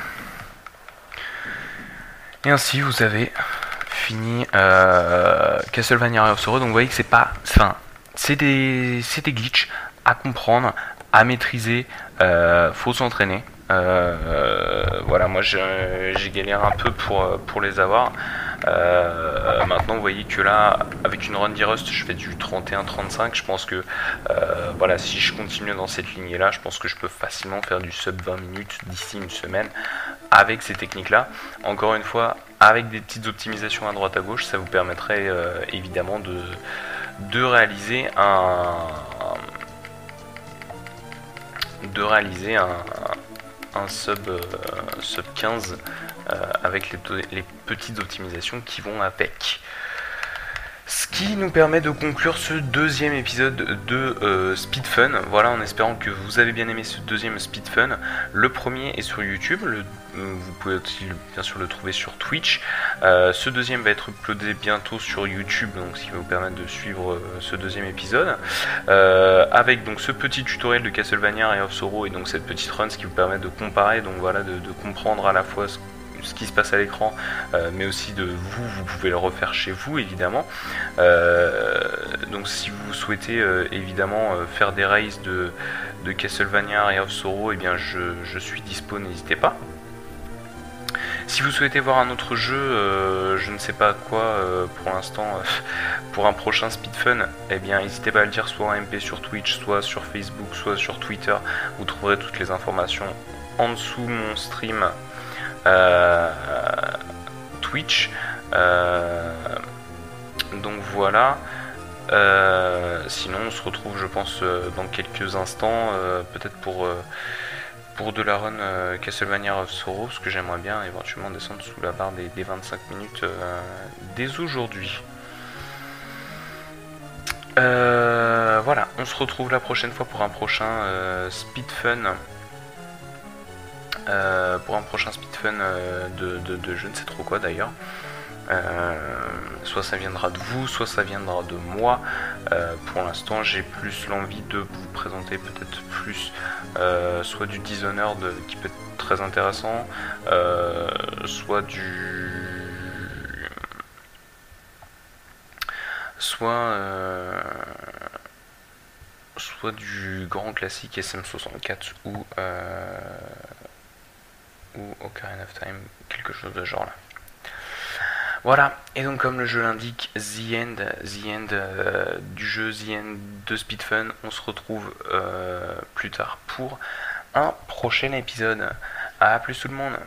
Et ainsi, vous avez fini Castlevania Area of Sorrow. Donc vous voyez que c'est pas, enfin, c'est des glitches à comprendre, à maîtriser, faut s'entraîner. Voilà, moi j'ai galéré un peu pour les avoir. Maintenant vous voyez que là, avec une run d'E-Rust, je fais du 31-35. Je pense que voilà, si je continue dans cette lignée là, je pense que je peux facilement faire du sub 20 minutes d'ici une semaine avec ces techniques là. Encore une fois, avec des petites optimisations à droite à gauche, ça vous permettrait évidemment de réaliser un sub 15 avec les petites optimisations qui vont avec. Ce qui nous permet de conclure ce deuxième épisode de Speed Fun. Voilà, en espérant que vous avez bien aimé ce deuxième Speed Fun. Le premier est sur YouTube, vous pouvez aussi bien sûr le trouver sur Twitch. Ce deuxième va être uploadé bientôt sur YouTube, donc ce qui va vous permettre de suivre ce deuxième épisode. Avec donc ce petit tutoriel de Castlevania Area of Sorrow et donc cette petite run, ce qui vous permet de comparer, donc voilà, de comprendre à la fois ce qui se passe à l'écran, mais aussi de vous pouvez le refaire chez vous évidemment. Donc si vous souhaitez évidemment faire des races de Castlevania Area of Sorrow, et bien je suis dispo, n'hésitez pas. Si vous souhaitez voir un autre jeu, je ne sais pas quoi pour l'instant, pour un prochain Speed Fun, eh bien n'hésitez pas à le dire, soit en MP sur Twitch, soit sur Facebook, soit sur Twitter. Vous trouverez toutes les informations en dessous mon stream Twitch. Donc voilà. Sinon on se retrouve je pense dans quelques instants, peut-être pour de la run Castlevania of Sorrow, parce que j'aimerais bien éventuellement descendre sous la barre des 25 minutes dès aujourd'hui. Voilà, on se retrouve la prochaine fois pour un prochain Speed Fun. De je ne sais trop quoi d'ailleurs. Soit ça viendra de vous, soit ça viendra de moi. Pour l'instant, j'ai plus l'envie de vous présenter peut-être plus soit du Dishonored qui peut être très intéressant, soit du grand classique SM64 ou Ocarina of Time, quelque chose de genre là. Voilà, et donc comme le jeu l'indique, The End du jeu, The End de Speed Fun. On se retrouve plus tard pour un prochain épisode. A plus tout le monde.